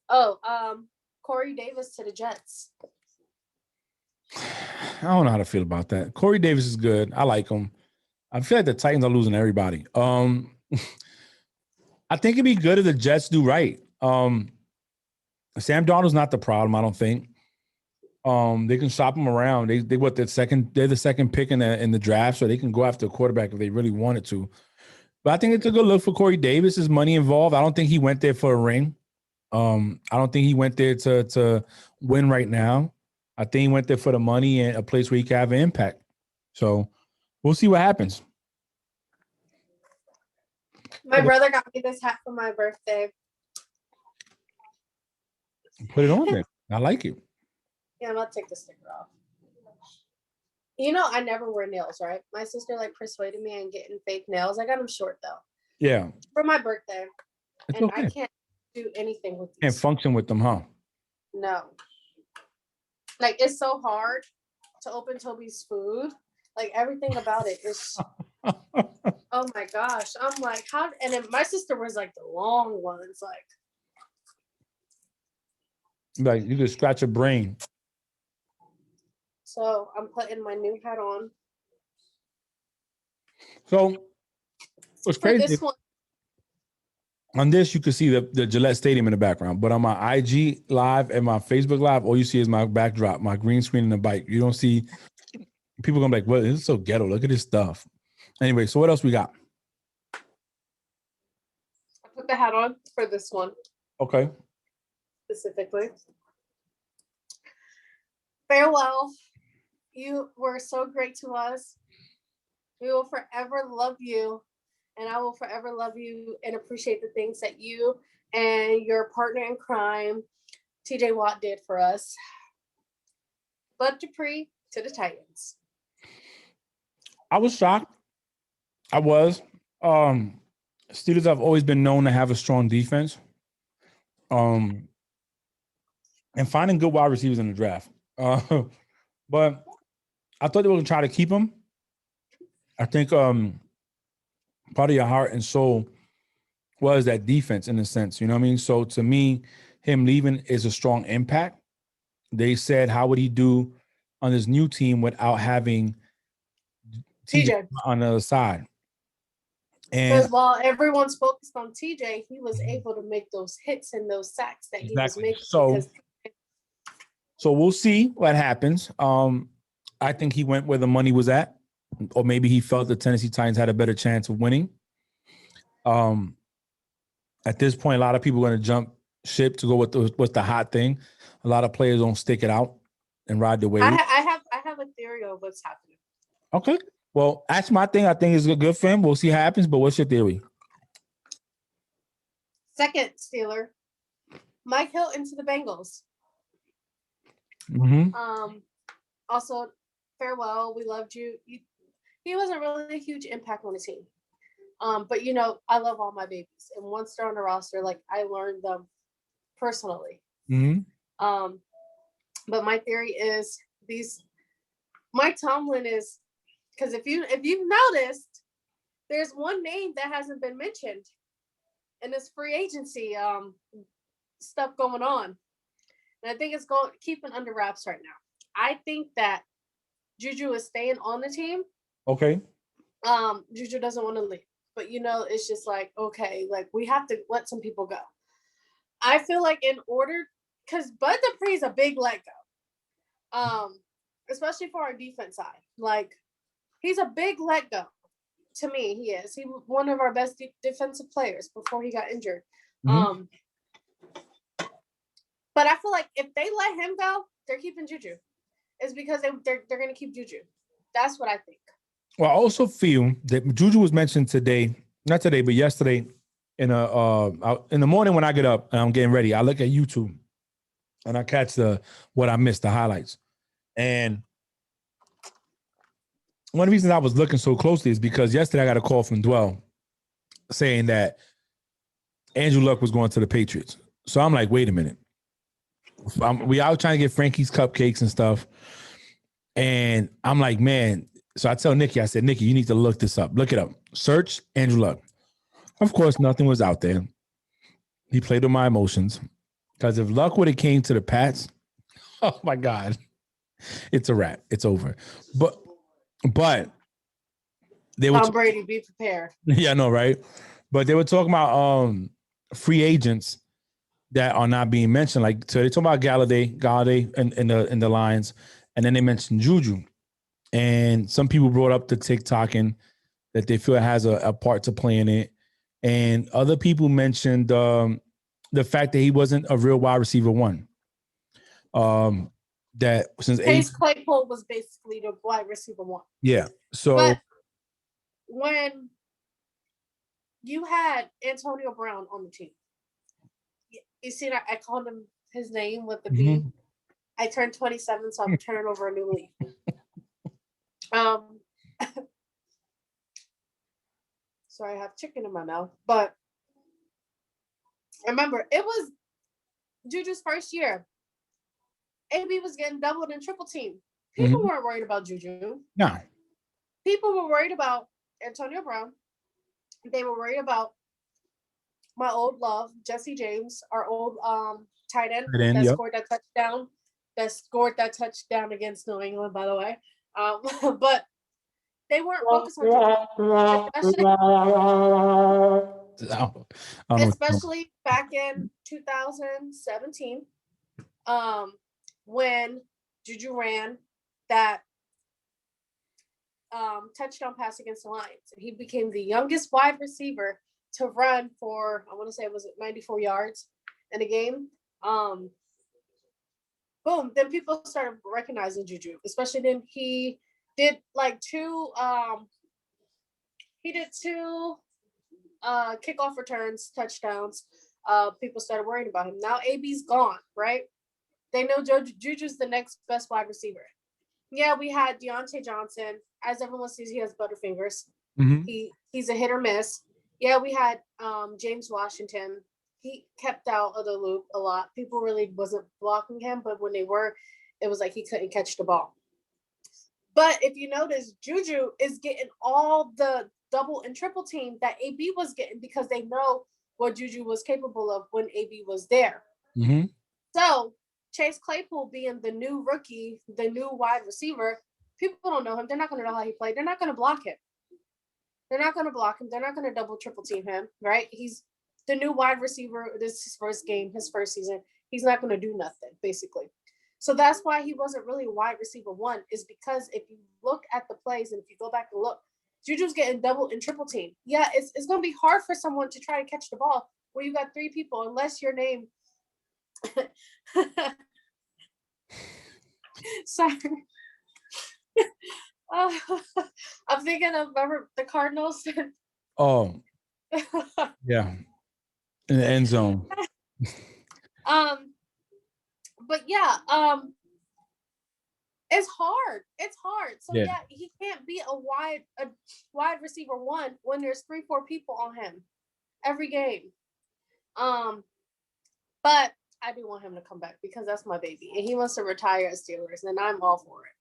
Speaker 2: Oh, Corey Davis to the Jets.
Speaker 1: I don't know how to feel about that. Corey Davis is good. I like him. I feel like the Titans are losing everybody. I think it'd be good if the Jets do right. Sam Darnold's not the problem, I don't think. They can shop him around. They're the second pick in the draft, so they can go after a quarterback if they really wanted to. But I think it's a good look for Corey Davis. There's money involved. I don't think he went there for a ring. I don't think he went there to win right now. I think he went there for the money and a place where he can have an impact. So we'll see what happens.
Speaker 2: My brother got me this hat for my birthday.
Speaker 1: Put it on there. I like it.
Speaker 2: Yeah, I'm about to take the sticker off. You know, I never wear nails, right? My sister persuaded me on getting fake nails. I got them short though.
Speaker 1: Yeah.
Speaker 2: For my birthday.
Speaker 1: It's
Speaker 2: and
Speaker 1: okay.
Speaker 2: I can't do anything with these.
Speaker 1: Can't function with them, huh?
Speaker 2: No. It's so hard to open Toby's food. Everything about it is oh my gosh. I'm like, how? And then my sister was the long ones.
Speaker 1: Like you could scratch a brain.
Speaker 2: So I'm putting my new hat on.
Speaker 1: So what's crazy?
Speaker 2: This one.
Speaker 1: On this, you can see the Gillette Stadium in the background. But on my IG live and my Facebook live, all you see is my backdrop, my green screen and the bike. You don't see people gonna be like, well, this is so ghetto. Look at this stuff. Anyway, so what else we got?
Speaker 2: I put the hat on for this one.
Speaker 1: Okay.
Speaker 2: Specifically. Farewell. You were so great to us. We will forever love you. And I will forever love you and appreciate the things that you and your partner in crime, TJ Watt, did for us. Bud Dupree to the Titans.
Speaker 1: I was shocked. I was. Steelers have always been known to have a strong defense. And finding good wide receivers in the draft. But I thought they were going to try to keep him. I think part of your heart and soul was that defense in a sense, you know what I mean? So to me, him leaving is a strong impact. They said, how would he do on this new team without having TJ on the other side? And
Speaker 2: because while everyone's focused on TJ, he was able to make those hits and those sacks that he was making.
Speaker 1: So we'll see what happens. I think he went where the money was at, or maybe he felt the Tennessee Titans had a better chance of winning. At this point, a lot of people are going to jump ship to go with the hot thing. A lot of players don't stick it out and ride the wave.
Speaker 2: I have a theory of what's happening.
Speaker 1: Okay. Well, that's my thing. I think it's good for him. We'll see what happens, but what's your theory?
Speaker 2: Second Steeler, Mike Hilton to the Bengals.
Speaker 1: Mm-hmm.
Speaker 2: Also, farewell. We loved you. He wasn't really a huge impact on the team. But I love all my babies. And once they're on the roster, I learned them personally.
Speaker 1: Mm-hmm.
Speaker 2: But my theory is Mike Tomlin is, because if you've noticed, there's one name that hasn't been mentioned in this free agency stuff going on. And I think it's keeping under wraps right now. I think that Juju is staying on the team.
Speaker 1: Okay.
Speaker 2: Juju doesn't want to leave. But, it's just like, okay, like, we have to let some people go. I feel like in order, because Bud Dupree is a big let go, especially for our defense side. Like, he's a big let go. To me, he is. He was one of our best defensive players before he got injured.
Speaker 1: Mm-hmm.
Speaker 2: But I feel like if they let him go, they're keeping Juju. It's because they're going to keep Juju. That's what I think.
Speaker 1: Well, I also feel that Juju was mentioned today, not today, but yesterday, in the morning when I get up and I'm getting ready, I look at YouTube and I catch what I missed, the highlights. And one of the reasons I was looking so closely is because yesterday I got a call from Dwell saying that Andrew Luck was going to the Patriots. So I'm like, wait a minute. We out trying to get Frankie's cupcakes and stuff. And I'm like, man. So I tell Nikki, I said, Nikki, you need to look this up. Look it up. Search Andrew Luck. Of course, nothing was out there. He played with my emotions. Because if Luck would have came to the Pats, oh my God, it's a wrap. It's over. But they were
Speaker 2: Tom Brady, be prepared.
Speaker 1: Yeah, I know, right? But they were talking about free agents that are not being mentioned. Like, so they talk about Galladay in the Lions, and then they mentioned Juju. And some people brought up the TikToking that they feel it has a part to play in it. And other people mentioned the fact that he wasn't a real wide receiver one. That since
Speaker 2: Chase Claypool was basically the wide receiver one.
Speaker 1: Yeah. So
Speaker 2: but when you had Antonio Brown on the team, you see that I called him his name with the B. I turned 27, so I'm turning over a new leaf. Sorry, I have chicken in my mouth. But remember, it was Juju's first year. AB was getting doubled and triple teamed. People weren't worried about Juju.
Speaker 1: No.
Speaker 2: People were worried about Antonio Brown. They were worried about my old love, Jesse James, our old tight end that scored that touchdown. That scored that touchdown against New England, by the way. But they weren't focused on Juju. Especially back in 2017, when Juju ran that touchdown pass against the Lions. He became the youngest wide receiver to run for, I want to say, was it 94 yards in a game? Boom. Then people started recognizing Juju, especially then he did like two kickoff returns, touchdowns. People started worrying about him. Now AB's gone, right? They know Juju's the next best wide receiver. Yeah, we had Deontay Johnson. As everyone sees, he has butterfingers. He's a hit or miss. Yeah, we had James Washington. He kept out of the loop a lot. People really wasn't blocking him, but when they were, it was like he couldn't catch the ball. But if you notice, Juju is getting all the double and triple team that AB was getting because they know what Juju was capable of when AB was there. So Chase Claypool being the new rookie, the new wide receiver, people don't know him. They're not going to know how he played. They're not going to block him. They're not going to block him. They're not going to double, triple team him, right? He's the new wide receiver. This is his first game, his first season. He's not going to do nothing, basically. So that's why he wasn't really a wide receiver one, is because if you look at the plays and if you go back and look, Juju's getting double and triple team. Yeah, it's going to be hard for someone to try to catch the ball where you got three people, unless your name. Sorry. I'm thinking of, remember the Cardinals?
Speaker 1: Oh, yeah. In the end zone.
Speaker 2: But yeah, it's hard. It's hard. So yeah, he can't be a wide receiver one when there's 3-4 people on him every game. But I do want him to come back because that's my baby, and he wants to retire at Steelers, and I'm all for it.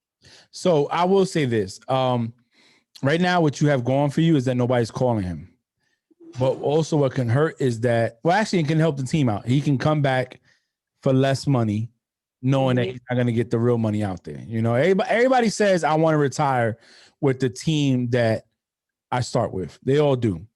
Speaker 1: So I will say this: right now, what you have going for you is that nobody's calling him. But also, what can hurt is that, well, actually, it can help the team out. He can come back for less money, knowing that he's not going to get the real money out there. You know, everybody says, I want to retire with the team that I start with. They all do.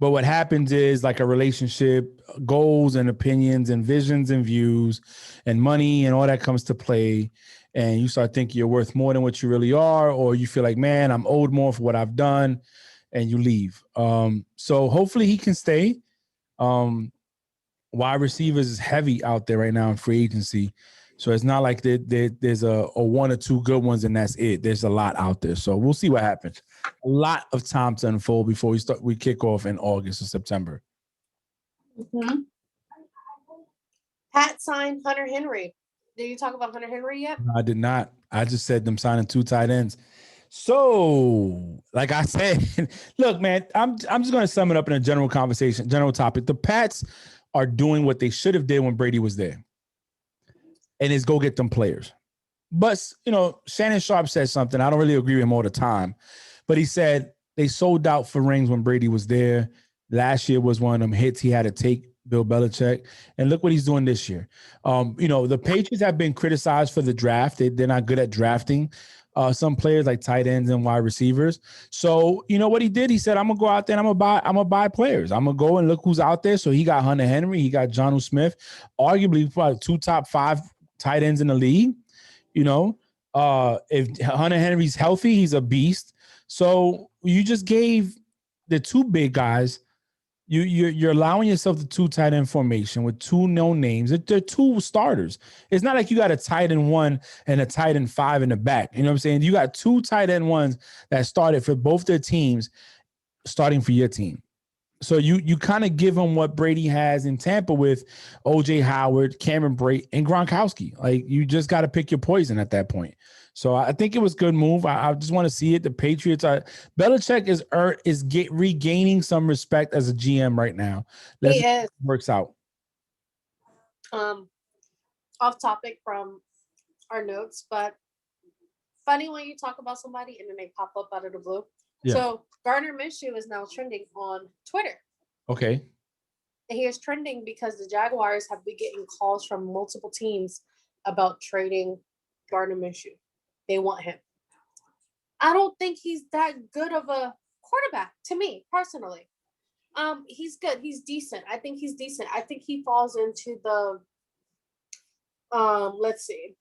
Speaker 1: But what happens is like a relationship, goals and opinions and visions and views and money and all that comes to play. And you start thinking you're worth more than what you really are, or you feel like, man, I'm owed more for what I've done, and you leave. So hopefully he can stay. Wide receivers is heavy out there right now in free agency. So it's not like there's a one or two good ones and that's it. There's a lot out there. So we'll see what happens. A lot of time to unfold before we kick off in August or September.
Speaker 2: Mm-hmm. Pat signed Hunter Henry. Did you talk about Hunter Henry yet?
Speaker 1: No, I did not. I just said them signing 2 tight ends. So, like I said, look, man, I'm just going to sum it up in a general conversation, general topic. The Pats are doing what they should have did when Brady was there, and is go get them players. But, you know, Shannon Sharp said something. I don't really agree with him all the time, but he said they sold out for rings when Brady was there. Last year was one of them hits he had to take, Bill Belichick, and look what he's doing this year. You know, the Patriots have been criticized for the draft. They're not good at drafting some players like tight ends and wide receivers. So, you know what he did? He said, I'm gonna go out there and I'm gonna buy players. I'm gonna go and look who's out there. So he got Hunter Henry, he got Jonnu Smith, arguably probably 2 top 5 tight ends in the league. You know, if Hunter Henry's healthy, he's a beast. So you just gave the 2 big guys. You're allowing yourself the 2 tight end formation with 2 known names. They're 2 starters. It's not like you got a tight end 1 and a tight end 5 in the back. You know what I'm saying? You got 2 tight end 1s that started for both their teams, starting for your team. So you kind of give them what Brady has in Tampa with O.J. Howard, Cameron Brate, and Gronkowski. Like, you just got to pick your poison at that point. So I think it was a good move. I just want to see it. The Patriots Belichick is regaining some respect as a GM right now. He is. Works out.
Speaker 2: Off topic from our notes, but funny when you talk about somebody and then they pop up out of the blue. Yeah. So Gardner Minshew is now trending on Twitter.
Speaker 1: Okay.
Speaker 2: And he is trending because the Jaguars have been getting calls from multiple teams about trading Gardner Minshew. They want him. I don't think he's that good of a quarterback, to me, personally. He's good. He's decent. I think he's decent. I think he falls into the let's see.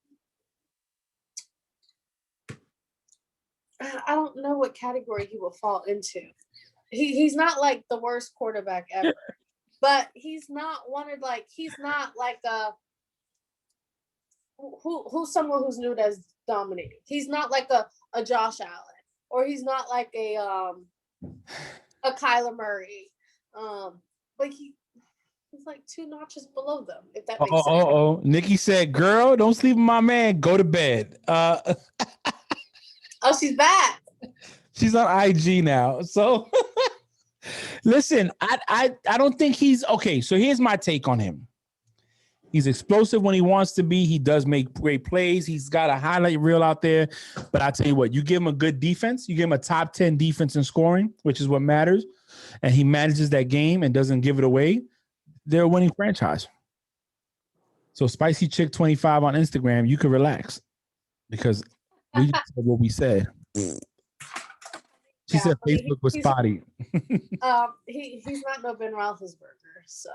Speaker 2: I don't know what category he will fall into. He's not like the worst quarterback ever, but he's not like a who's someone who's new that's dominating. He's not like a Josh Allen, or he's not like a Kyler Murray. Like he's like 2 notches below them, if that makes sense.
Speaker 1: Nikki said, girl, don't sleep with my man. Go to bed.
Speaker 2: Oh, she's back.
Speaker 1: She's on IG now. So listen, I don't think he's okay. So here's my take on him. He's explosive when he wants to be. He does make great plays. He's got a highlight reel out there. But I tell you what, you give him a good defense. You give him a top 10 defense in scoring, which is what matters. And he manages that game and doesn't give it away. They're a winning franchise. So Spicy Chick 25 on Instagram, you can relax because we just said what we said. She said Facebook was spotty.
Speaker 2: He's not no Ben Roethlisberger, so.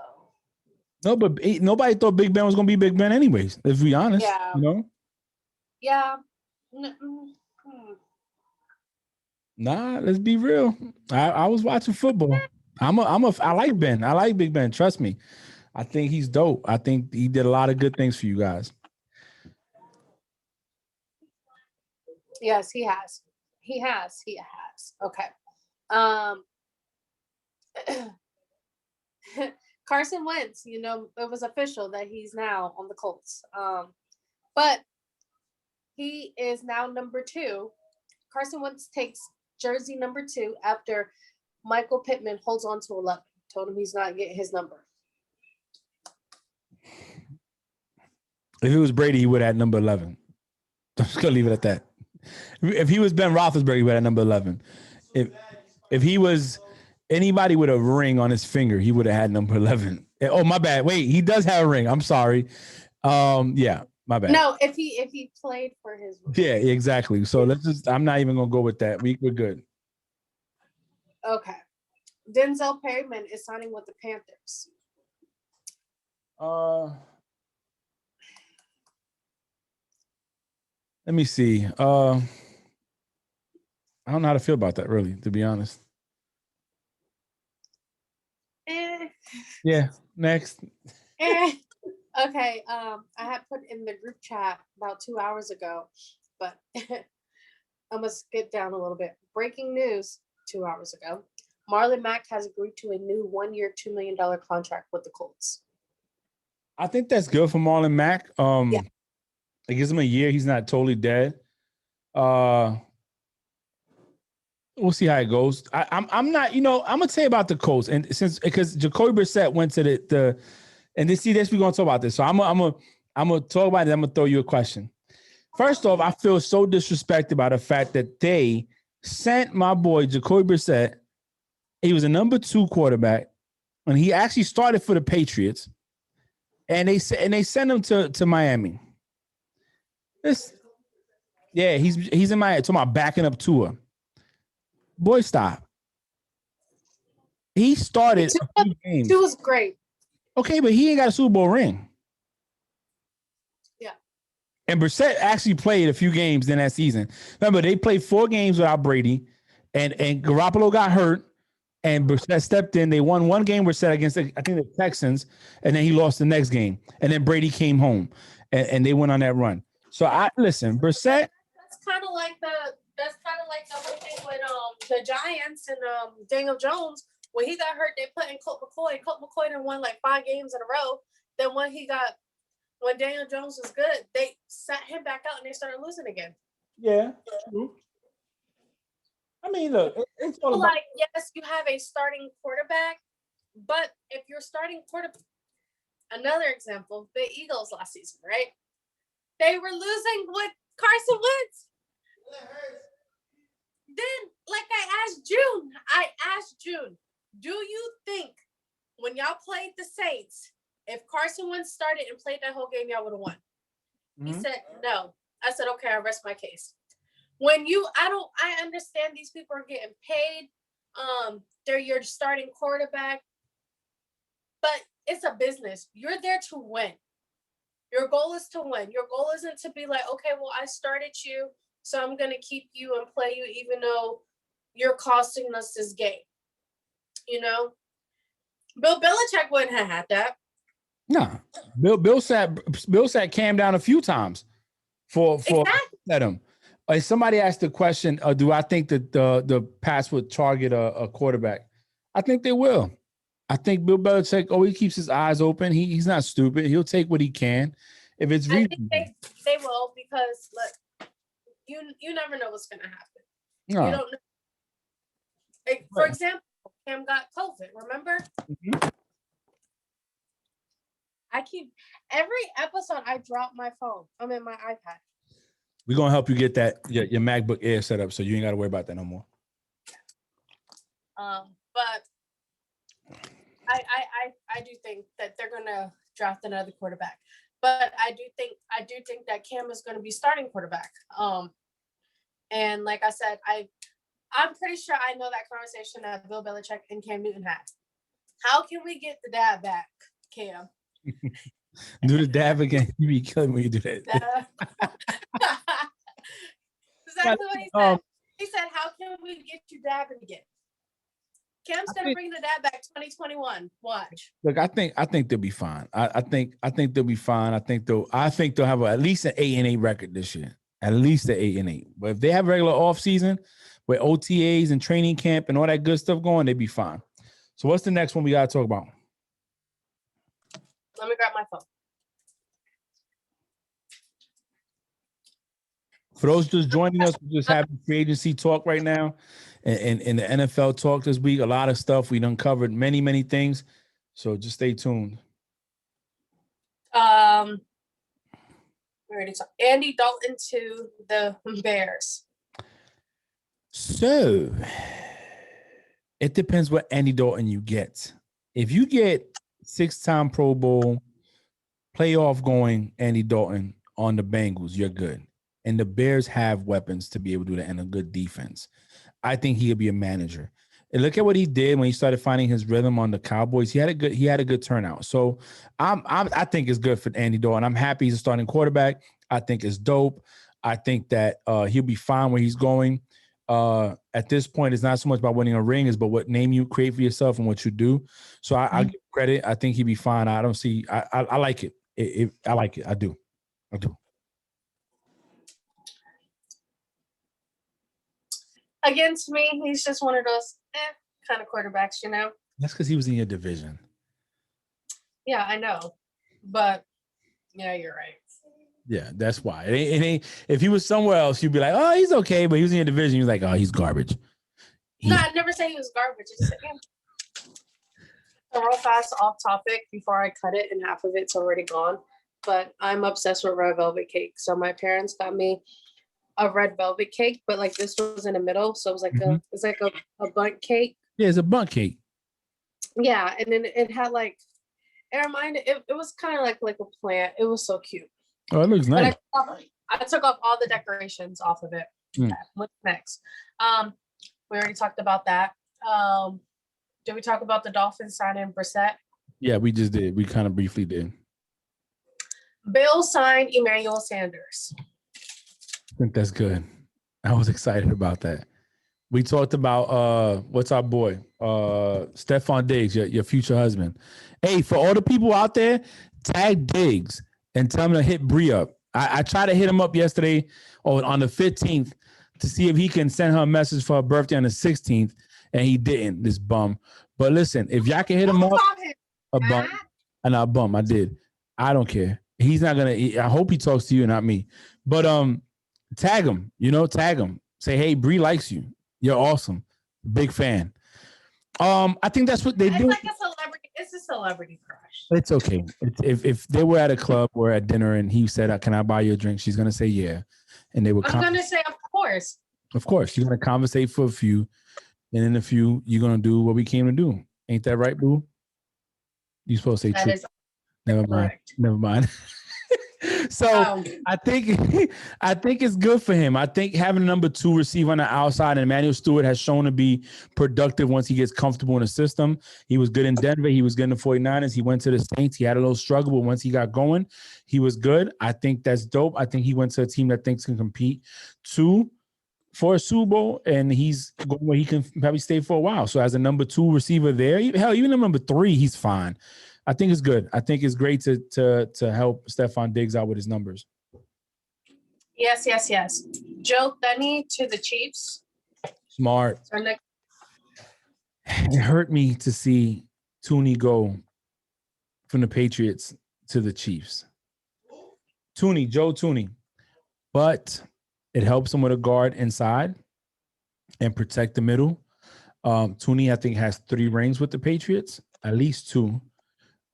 Speaker 1: No, but nobody thought Big Ben was going to be Big Ben anyways, if we honest.
Speaker 2: Yeah.
Speaker 1: You know?
Speaker 2: Yeah.
Speaker 1: Nah, let's be real. I was watching football. I like Ben. I like Big Ben. Trust me. I think he's dope. I think he did a lot of good things for you guys.
Speaker 2: Yes, he has. He has. Okay. Carson Wentz, you know, it was official that he's now on the Colts. But he is now number 2. Carson Wentz takes jersey number 2 after Michael Pittman holds on to 11. Told him he's not getting his number.
Speaker 1: If it was Brady, he would have had number 11. I'm just gonna leave it at that. If he was Ben Roethlisberger, he would have number 11. If he was anybody with a ring on his finger, he would have had number 11. Oh, my bad. Wait, he does have a ring. I'm sorry. Yeah. My bad.
Speaker 2: No, if he played for his.
Speaker 1: Yeah, exactly. So I'm not even gonna go with that. We're good.
Speaker 2: Okay. Denzel Perryman is signing with the Panthers.
Speaker 1: Let me see. I don't know how to feel about that, really, to be honest. Yeah. Next.
Speaker 2: Okay. I had put in the group chat about 2 hours ago, but I must get down a little bit. Breaking news 2 hours ago. Marlon Mack has agreed to a new 1-year, $2 million contract with the Colts.
Speaker 1: I think that's good for Marlon Mack.
Speaker 2: Yeah.
Speaker 1: It gives him a year. He's not totally dead. We'll see how it goes. I'm not, I'm gonna tell you about the Colts, and because Jacoby Brissett went to the and this we're gonna talk about this. So I'm gonna talk about it. I'm gonna throw you a question. First off, I feel so disrespected by the fact that they sent my boy Jacoby Brissett. He was a number 2 quarterback, and he actually started for the Patriots. And they sent him to Miami. He's in Miami. Talking about backing up Tua. Boy, stop. He started a few games.
Speaker 2: Tua's great.
Speaker 1: Okay, but he ain't got a Super Bowl ring.
Speaker 2: Yeah.
Speaker 1: And Brissett actually played a few games in that season. Remember, they played 4 games without Brady, and Garoppolo got hurt, and Brissett stepped in. They won 1 game, Brissett, against, I think, the Texans, and then he lost the next game. And then Brady came home, and they went on that run. So, listen, Brissett.
Speaker 2: That's kind of like the whole thing with the Giants and Daniel Jones. When he got hurt, they put in Colt McCoy. Colt McCoy done won like 5 games in a row. Then when Daniel Jones was good, they sat him back out and they started losing again.
Speaker 1: Yeah, true. I mean, look, it's all about.
Speaker 2: Like, yes, you have a starting quarterback, but if you're starting quarterback, another example, the Eagles last season, right? They were losing with Carson Wentz. Then, like I asked June, do you think when y'all played the Saints, if Carson Wentz started and played that whole game, y'all would have won? Mm-hmm. He said no. I said, okay, I rest my case. I understand these people are getting paid. They're your starting quarterback, but it's a business. You're there to win. Your goal is to win. Your goal isn't to be like, okay, well, I started you, so I'm going to keep you and play you even though you're costing us this game. Bill Belichick wouldn't have had that.
Speaker 1: No. Bill sat Cam down a few times for let him. Somebody asked the question, do I think that the Pats would target a quarterback? I think they will. I think Bill Belichick always keeps his eyes open. He's not stupid. He'll take what he can if it's reasonable.
Speaker 2: I think they will, because look, you never know what's going to happen.
Speaker 1: No.
Speaker 2: You don't know. Like, for example, Cam got COVID, remember? Mm-hmm. Every episode I drop my phone. I'm in my iPad.
Speaker 1: We're going to help you get your MacBook Air set up so you ain't got to worry about that no more.
Speaker 2: But I do think that they're going to draft another quarterback. But I do think that Cam is going to be starting quarterback. And like I said, I'm pretty sure I know that conversation that Bill Belichick and Cam Newton had. How can we get the dad back, Cam?
Speaker 1: Do the dab again. You be killing when you do that.
Speaker 2: Exactly what he said. He said, how can we get you dabbing again? Cam's going to bring the dab back 2021. Watch.
Speaker 1: Look, I think they'll be fine. I think they'll be fine. I think they'll have at least an 8-8 record this year. At least an 8-8. But if they have regular off season with OTAs and training camp and all that good stuff going, they'll be fine. So what's the next one we got to talk about?
Speaker 2: Let me grab my phone.
Speaker 1: For those just joining us, we're just having free agency talk right now. And the NFL talk this week, a lot of stuff. We done covered many, many things. So just stay tuned.
Speaker 2: We already talked. Andy Dalton to the Bears.
Speaker 1: So it depends what Andy Dalton you get. If you get 6-time Pro Bowl, playoff going Andy Dalton, on the Bengals, you're good. And the Bears have weapons to be able to do that and a good defense. I think he could be a manager. And look at what he did when he started finding his rhythm on the Cowboys. He had a good turnout. So I think it's good for Andy Dalton. I'm happy he's a starting quarterback. I think it's dope. I think that he'll be fine where he's going. At this point, it's not so much about winning a ring, it's but what name you create for yourself and what you do. So I give credit. I think he'll be fine. I don't see. I like it. I like it. I do.
Speaker 2: Again, to me, he's just one of those kind of quarterbacks, you know?
Speaker 1: That's because he was in your division.
Speaker 2: Yeah, I know. But yeah, you're right.
Speaker 1: Yeah, that's why. It ain't, if he was somewhere else, you'd be like, oh, he's okay. But he was in your division. You're like, oh, he's garbage.
Speaker 2: No, I never say he was garbage. I just said, So real fast, off topic, before I cut it, and half of it's already gone. But I'm obsessed with red velvet cake. So my parents got me a red velvet cake, but like this was in the middle. So it was like a bundt cake.
Speaker 1: Yeah, it's a bundt cake.
Speaker 2: Yeah, and then it had like it reminded it was kind of like a plant. It was so cute.
Speaker 1: Oh, it looks nice.
Speaker 2: I took off all the decorations off of it. Okay, what's next? We already talked about that. Did we talk about the Dolphins signing Brissett?
Speaker 1: Yeah, we just did. We kind of briefly did.
Speaker 2: Bill signed Emmanuel Sanders.
Speaker 1: I think that's good. I was excited about that. We talked about what's our boy? Stephon Diggs, your future husband. Hey, for all the people out there, tag Diggs and tell him to hit Bree up. I tried to hit him up yesterday on the 15th to see if he can send her a message for her birthday on the 16th, and he didn't, this bum. But listen, if y'all can hit him up, a bum. And a bum, I did. I don't care. He's not gonna. I hope he talks to you, not me. But tag him. Tag him. Say, hey, Bree likes you. You're awesome. Big fan. I think that's what they do.
Speaker 2: Like a celebrity. It's a celebrity crush.
Speaker 1: It's okay. If they were at a club or at dinner and he said, "Can I buy you a drink?" She's gonna say, "Yeah," and they would.
Speaker 2: I'm gonna say, "Of course."
Speaker 1: Of course, you're gonna conversate for a few, and in a few, you're gonna do what we came to do. Ain't that right, boo? You supposed to say true. Never mind. So I think it's good for him. I think having a number 2 receiver on the outside, and Emmanuel Stewart has shown to be productive once he gets comfortable in the system. He was good in Denver. He was good in the 49ers. He went to the Saints. He had a little struggle, but once he got going, he was good. I think that's dope. I think he went to a team that thinks can compete for a Super Bowl, and he's going where he can probably stay for a while. So as a number 2 receiver there, hell, even a number 3, he's fine. I think it's good. I think it's great to help Stephon Diggs out with his numbers.
Speaker 2: Yes. Joe Thuney to the Chiefs.
Speaker 1: Smart. It hurt me to see Tooney go from the Patriots to the Chiefs. Joe Tooney. But it helps him with a guard inside and protect the middle. Tooney, I think, has 3 rings with the Patriots, at least 2.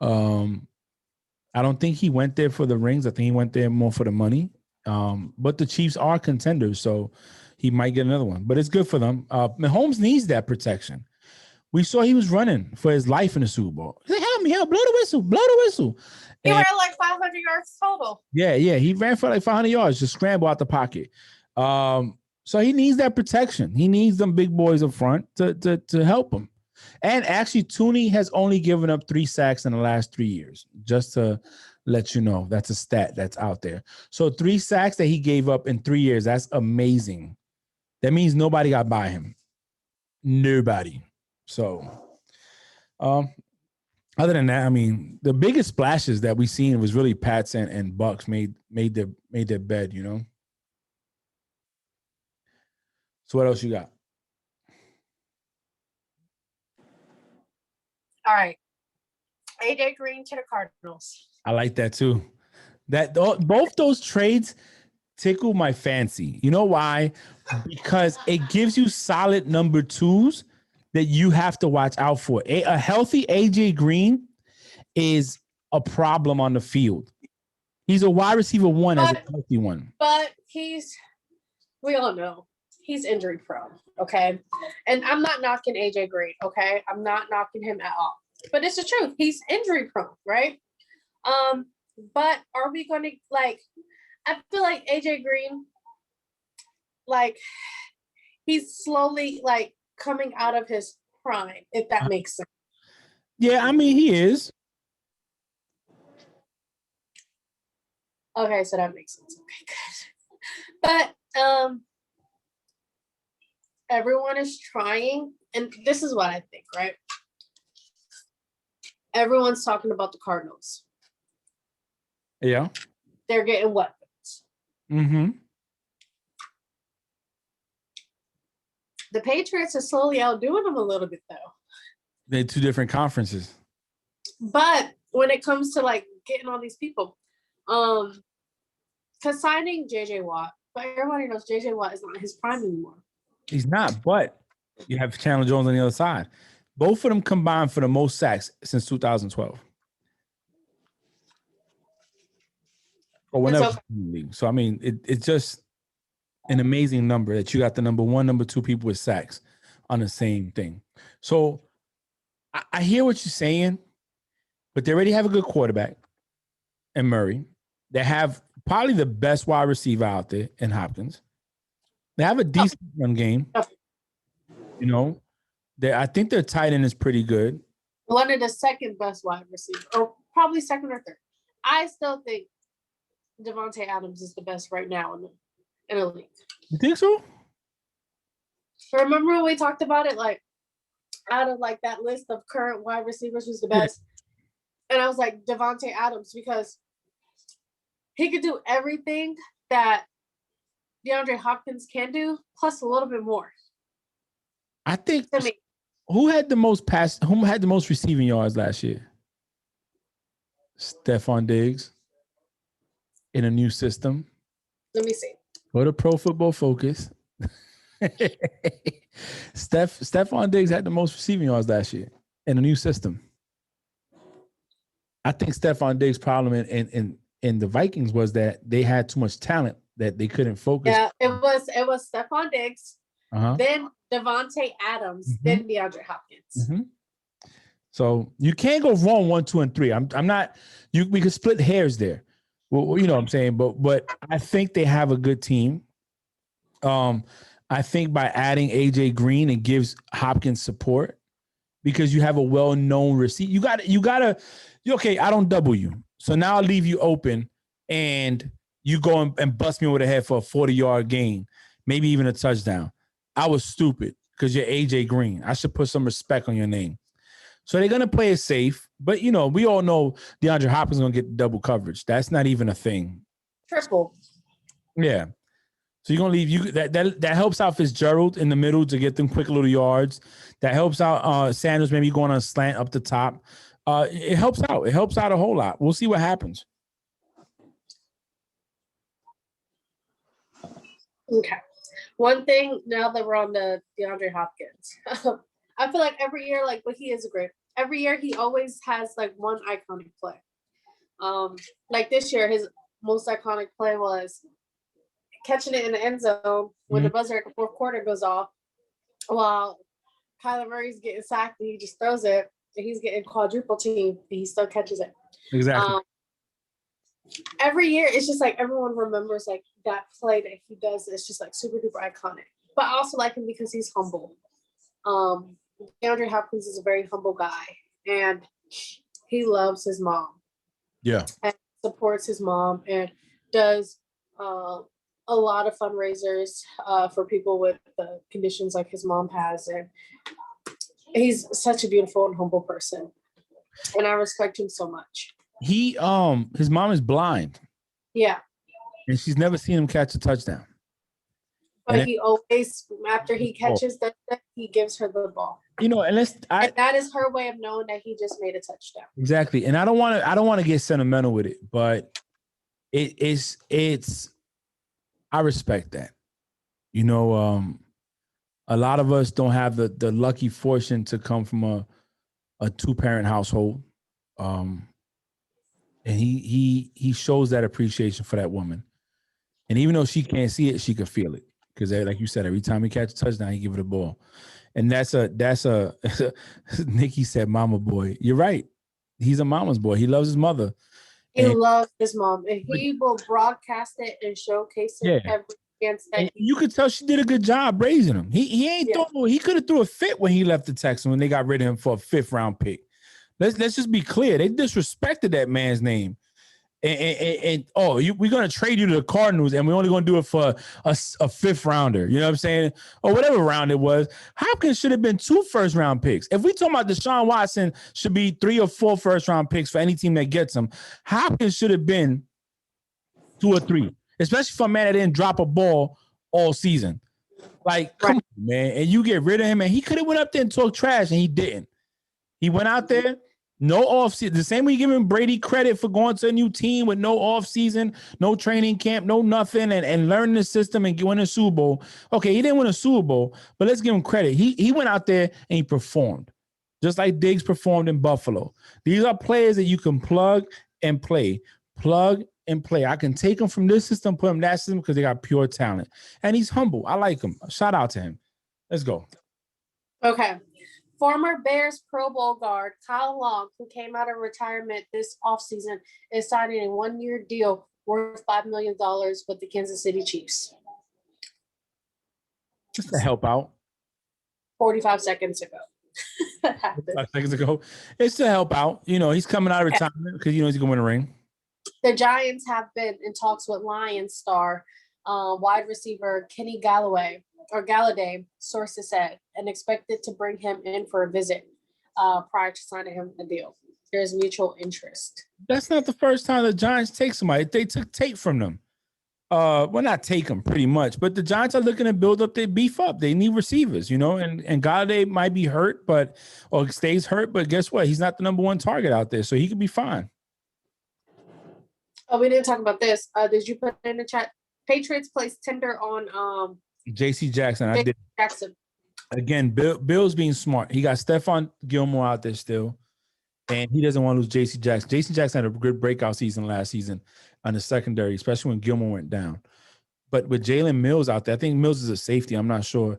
Speaker 1: I don't think he went there for the rings. I think he went there more for the money. But the Chiefs are contenders, so he might get another one. But it's good for them. Mahomes needs that protection. We saw he was running for his life in the Super Bowl. He's like, help me, blow the whistle.
Speaker 2: He ran like 500 yards total. Yeah.
Speaker 1: He ran for like 500 yards, just scramble out the pocket. So he needs that protection. He needs them big boys up front to help him. And actually, Tooney has only given up 3 sacks in the last 3 years, just to let you know. That's a stat that's out there. So 3 sacks that he gave up in 3 years, that's amazing. That means nobody got by him. Nobody. So other than that, I mean, the biggest splashes that we seen was really Pats and Bucs made their bed, So what else you got?
Speaker 2: All right. AJ Green to the Cardinals.
Speaker 1: I like that too. Both those trades tickle my fancy. You know why? Because it gives you solid number 2s that you have to watch out for. A healthy AJ Green is a problem on the field. He's a wide receiver 1 as a healthy one.
Speaker 2: But we all know, he's injury prone, okay? And I'm not knocking AJ Green, okay? I'm not knocking him at all. But it's the truth. He's injury prone, right? But are we going to, I feel like AJ Green, like he's slowly like coming out of his prime, if that makes sense.
Speaker 1: Yeah, I mean he is.
Speaker 2: Okay, so that makes sense. Okay, good. But everyone is trying, and this is what I think, right? Everyone's talking about the Cardinals.
Speaker 1: Yeah.
Speaker 2: They're getting weapons.
Speaker 1: Mm-hmm.
Speaker 2: The Patriots are slowly outdoing them a little bit, though.
Speaker 1: They're two different conferences.
Speaker 2: But when it comes to like getting all these people, because signing JJ Watt, but everybody knows JJ Watt is not his prime anymore.
Speaker 1: He's not, but you have Chandler Jones on the other side. Both of them combined for the most sacks since 2012. Or whenever. So I mean, it's just an amazing number that you got the number one, number two people with sacks on the same thing. So I hear what you're saying, but they already have a good quarterback in Murray. They have probably the best wide receiver out there in Hopkins. They have a decent run game. You know, I think their tight end is pretty good.
Speaker 2: One of the second best wide receivers, or probably second or third. I still think Davante Adams is the best right now in the league.
Speaker 1: You think so?
Speaker 2: Remember when we talked about it? Like, out of like that list of current wide receivers, who's the best? Yeah. And I was like, Davante Adams, because he could do everything that DeAndre Hopkins can do, plus a little bit more.
Speaker 1: I think who had the most receiving yards last year? Stephon Diggs in a new system.
Speaker 2: Let me see.
Speaker 1: Go to Pro Football Focus. Stephon Diggs had the most receiving yards last year in a new system. I think Stephon Diggs' problem in the Vikings was that they had too much talent that they couldn't focus.
Speaker 2: Yeah, it was Stephon Diggs, then Davante Adams, then DeAndre Hopkins.
Speaker 1: Mm-hmm. So you can't go wrong 1, 2, and 3. I'm not. We could split hairs there. Well, you know what I'm saying, but I think they have a good team. I think by adding AJ Green, it gives Hopkins support because you have a well-known receiver. You gotta. Okay, I don't double you, so now I'll leave you open, and you go and bust me over the head for a 40-yard gain, maybe even a touchdown. I was stupid because you're AJ Green. I should put some respect on your name. So they're going to play it safe. But, you know, we all know DeAndre Hopkins is going to get double coverage. That's not even a thing.
Speaker 2: Triple.
Speaker 1: Yeah. So you're going to leave that helps out Fitzgerald in the middle to get them quick little yards. That helps out Sanders maybe going on a slant up the top. It helps out. It helps out a whole lot. We'll see what happens.
Speaker 2: Okay. One thing now that we're on the DeAndre Hopkins, I feel like every year, like, but he is great. Every year he always has like one iconic play. Like this year, his most iconic play was catching it in the end zone when the buzzer at the fourth quarter goes off, while Kyler Murray's getting sacked and he just throws it, and he's getting quadruple team and he still catches it.
Speaker 1: Exactly.
Speaker 2: Every year, it's just like everyone remembers like that play that he does. It's just like super duper iconic. But I also like him because he's humble. DeAndre Hopkins is a very humble guy, and he loves his mom.
Speaker 1: Yeah,
Speaker 2: and supports his mom, and does a lot of fundraisers for people with the conditions like his mom has, and he's such a beautiful and humble person, and I respect him so much.
Speaker 1: His mom is blind.
Speaker 2: Yeah,
Speaker 1: and she's never seen him catch a touchdown.
Speaker 2: But he always, after he catches that, he gives her the ball.
Speaker 1: You know, and
Speaker 2: that is her way of knowing that he just made a touchdown.
Speaker 1: Exactly. And I don't want to get sentimental with it, but it's I respect that. You know, a lot of us don't have the lucky fortune to come from a 2-parent household. And he shows that appreciation for that woman. And even though she can't see it, she can feel it. Because like you said, every time he catches a touchdown, he give it a ball. And that's a Nikki said mama boy. You're right. He's a mama's boy. He loves his mother.
Speaker 2: He loves his mom, and he will broadcast it and showcase it
Speaker 1: Yeah.
Speaker 2: every chance that
Speaker 1: And you could tell she did a good job raising him. He ain't he could have threw a fit when he left the Texans when they got rid of him for a 5th round pick. Let's just be clear. They disrespected that man's name. And we're gonna trade you to the Cardinals, and we're only gonna do it for a 5th rounder. You know what I'm saying? Or whatever round it was. Hopkins should have been 2 first-round picks. If we talking about Deshaun Watson should be 3 or 4 first-round picks for any team that gets him, Hopkins should have been 2 or 3, especially for a man that didn't drop a ball all season. Like, come on, man. And you get rid of him, and he could have went up there and talked trash, and he didn't. He went out there. No offseason. The same way you give him Brady credit for going to a new team with no offseason, no training camp, no nothing, and learning the system and winning a Super Bowl. Okay, he didn't win a Super Bowl, but let's give him credit. He went out there and he performed, just like Diggs performed in Buffalo. These are players that you can plug and play. Plug and play. I can take him from this system, put him in that system because they got pure talent. And he's humble. I like him. Shout out to him. Let's go.
Speaker 2: Okay. Former Bears Pro Bowl guard Kyle Long, who came out of retirement this offseason, is signing a 1-year deal worth $5 million with the Kansas City Chiefs.
Speaker 1: Just to help out.
Speaker 2: 45 seconds ago.
Speaker 1: 5 seconds ago. It's to help out. You know, he's coming out of retirement because he's going to win a ring.
Speaker 2: The Giants have been in talks with Lions star wide receiver Kenny Galladay, sources said, and expected to bring him in for a visit prior to signing him a deal. There's mutual interest.
Speaker 1: That's not the first time the Giants take somebody. They took Tate from them. Well, not take them pretty much, but the Giants are looking to build up their beef up. They need receivers, you know, and Galladay might be hurt, or stays hurt, but guess what? He's not the number 1 target out there, so he could be fine.
Speaker 2: Oh, we didn't talk about this. Did you put it in the chat? Patriots placed tender on
Speaker 1: J.C. Jackson. I did.
Speaker 2: Jackson.
Speaker 1: Again, Bill's being smart. He got Stephon Gilmore out there still, and he doesn't want to lose J.C. Jackson. J.C. Jackson had a good breakout season last season on the secondary, especially when Gilmore went down. But with Jalen Mills out there, I think Mills is a safety. I'm not sure,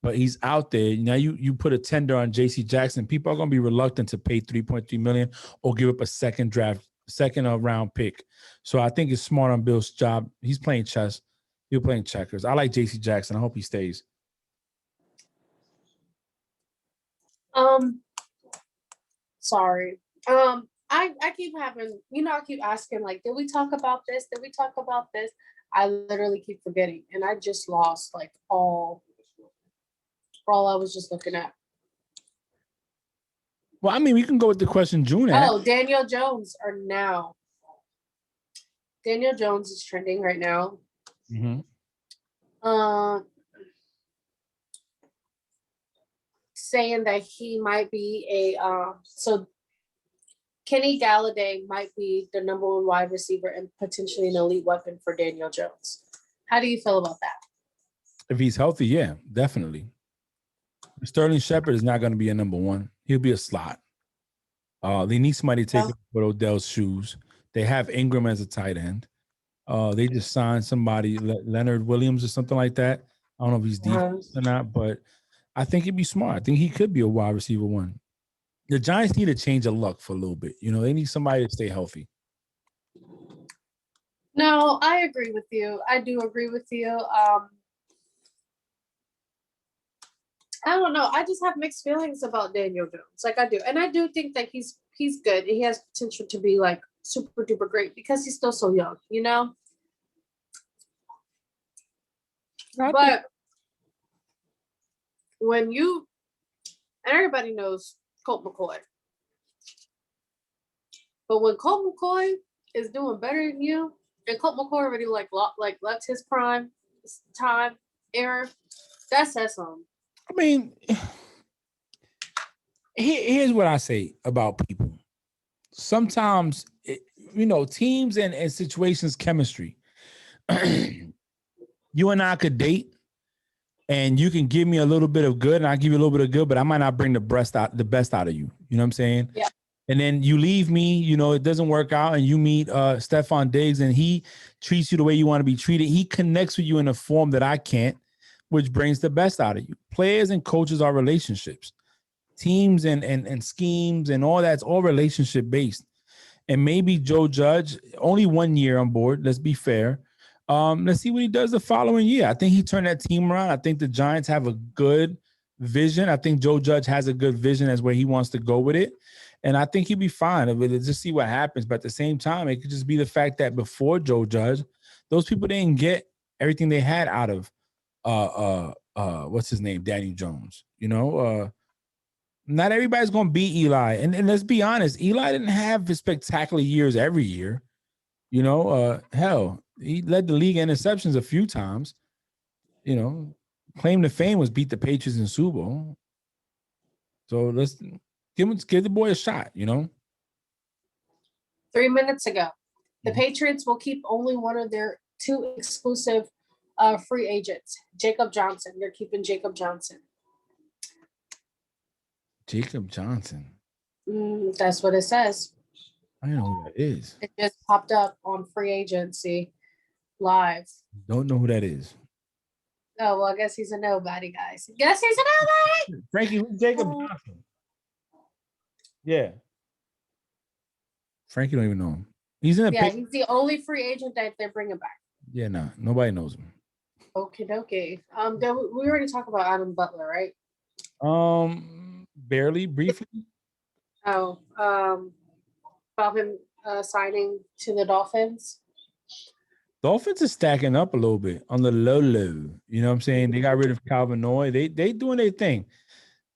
Speaker 1: but he's out there. Now you put a tender on J.C. Jackson. People are going to be reluctant to pay $3.3 million or give up a second round pick. So I think it's smart on Bill's job. He's playing chess. He's playing checkers. I like J.C. Jackson. I hope he stays.
Speaker 2: Sorry. I keep having, I keep asking, like, did we talk about this? Did we talk about this? I literally keep forgetting. And I just lost like all I was just looking at.
Speaker 1: Well, I mean, we can go with the question June asked.
Speaker 2: Oh, Daniel Jones Daniel Jones is trending right now.
Speaker 1: Mm-hmm.
Speaker 2: Saying that he might be so Kenny Galladay might be the number 1 wide receiver and potentially an elite weapon for Daniel Jones. How do you feel about that?
Speaker 1: If he's healthy, yeah, definitely. Sterling Shepard is not going to be a number 1. He'll be a slot. They need somebody to take with Odell's shoes. They have Ingram as a tight end. They just signed somebody, Leonard Williams or something like that. I don't know if he's defense or not, but I think he'd be smart. I think he could be a wide receiver 1. The Giants need a change of luck for a little bit. You know, they need somebody to stay healthy.
Speaker 2: No, I agree with you. I do agree with you. I don't know. I just have mixed feelings about Daniel Jones. Like I do. And I do think that he's good. He has potential to be like super duper great because he's still so young, you know? But when and everybody knows Colt McCoy. But when Colt McCoy is doing better than you, and Colt McCoy already left his prime time era, that says something.
Speaker 1: I mean, here's what I say about people. Sometimes, teams and situations, chemistry. You and I could date, and you can give me a little bit of good, and I give you a little bit of good, but I might not bring the best out of you. You know what I'm saying?
Speaker 2: Yeah.
Speaker 1: And then you leave me, it doesn't work out, and you meet Stephon Diggs, and he treats you the way you want to be treated. He connects with you in a form that I can't, which brings the best out of you. Players and coaches are relationships. Teams and schemes and all that's all relationship based. and maybe Joe Judge, only 1 year on board. Let's be fair. Let's see what he does the following year. I think he turned that team around. I think the Giants have a good vision. I think Joe Judge has a good vision as where he wants to go with it. And I think he'll be fine. Let's just see what happens. But at the same time, it could just be the fact that before Joe Judge, those people didn't get everything they had out of what's his name? Daniel Jones. Not everybody's gonna beat Eli. And let's be honest, Eli didn't have spectacular years every year. Hell, he led the league in interceptions a few times. Claim to fame was beat the Patriots in Super Bowl. So let's give the boy a shot,
Speaker 2: 3 minutes ago, the Patriots will keep only one of their 2 exclusive free agents, Jacob Johnson. They're keeping Jacob Johnson.
Speaker 1: Jacob Johnson.
Speaker 2: That's what it says.
Speaker 1: I don't know who that is.
Speaker 2: It just popped up on Free Agency Live.
Speaker 1: Don't know who that is.
Speaker 2: Oh, well, I guess he's a nobody, guys. Guess he's a nobody.
Speaker 1: Frankie, who's Jacob Johnson? Yeah. Frankie don't even know him. He's in a
Speaker 2: he's the only free agent that they're bringing back.
Speaker 1: Yeah, nobody knows him.
Speaker 2: Okay. We already talked about Adam Butler, right?
Speaker 1: Barely, briefly.
Speaker 2: Oh, about him signing to the Dolphins.
Speaker 1: Dolphins are stacking up a little bit on the low. You know what I'm saying? They got rid of Calvin Noy. They doing their thing.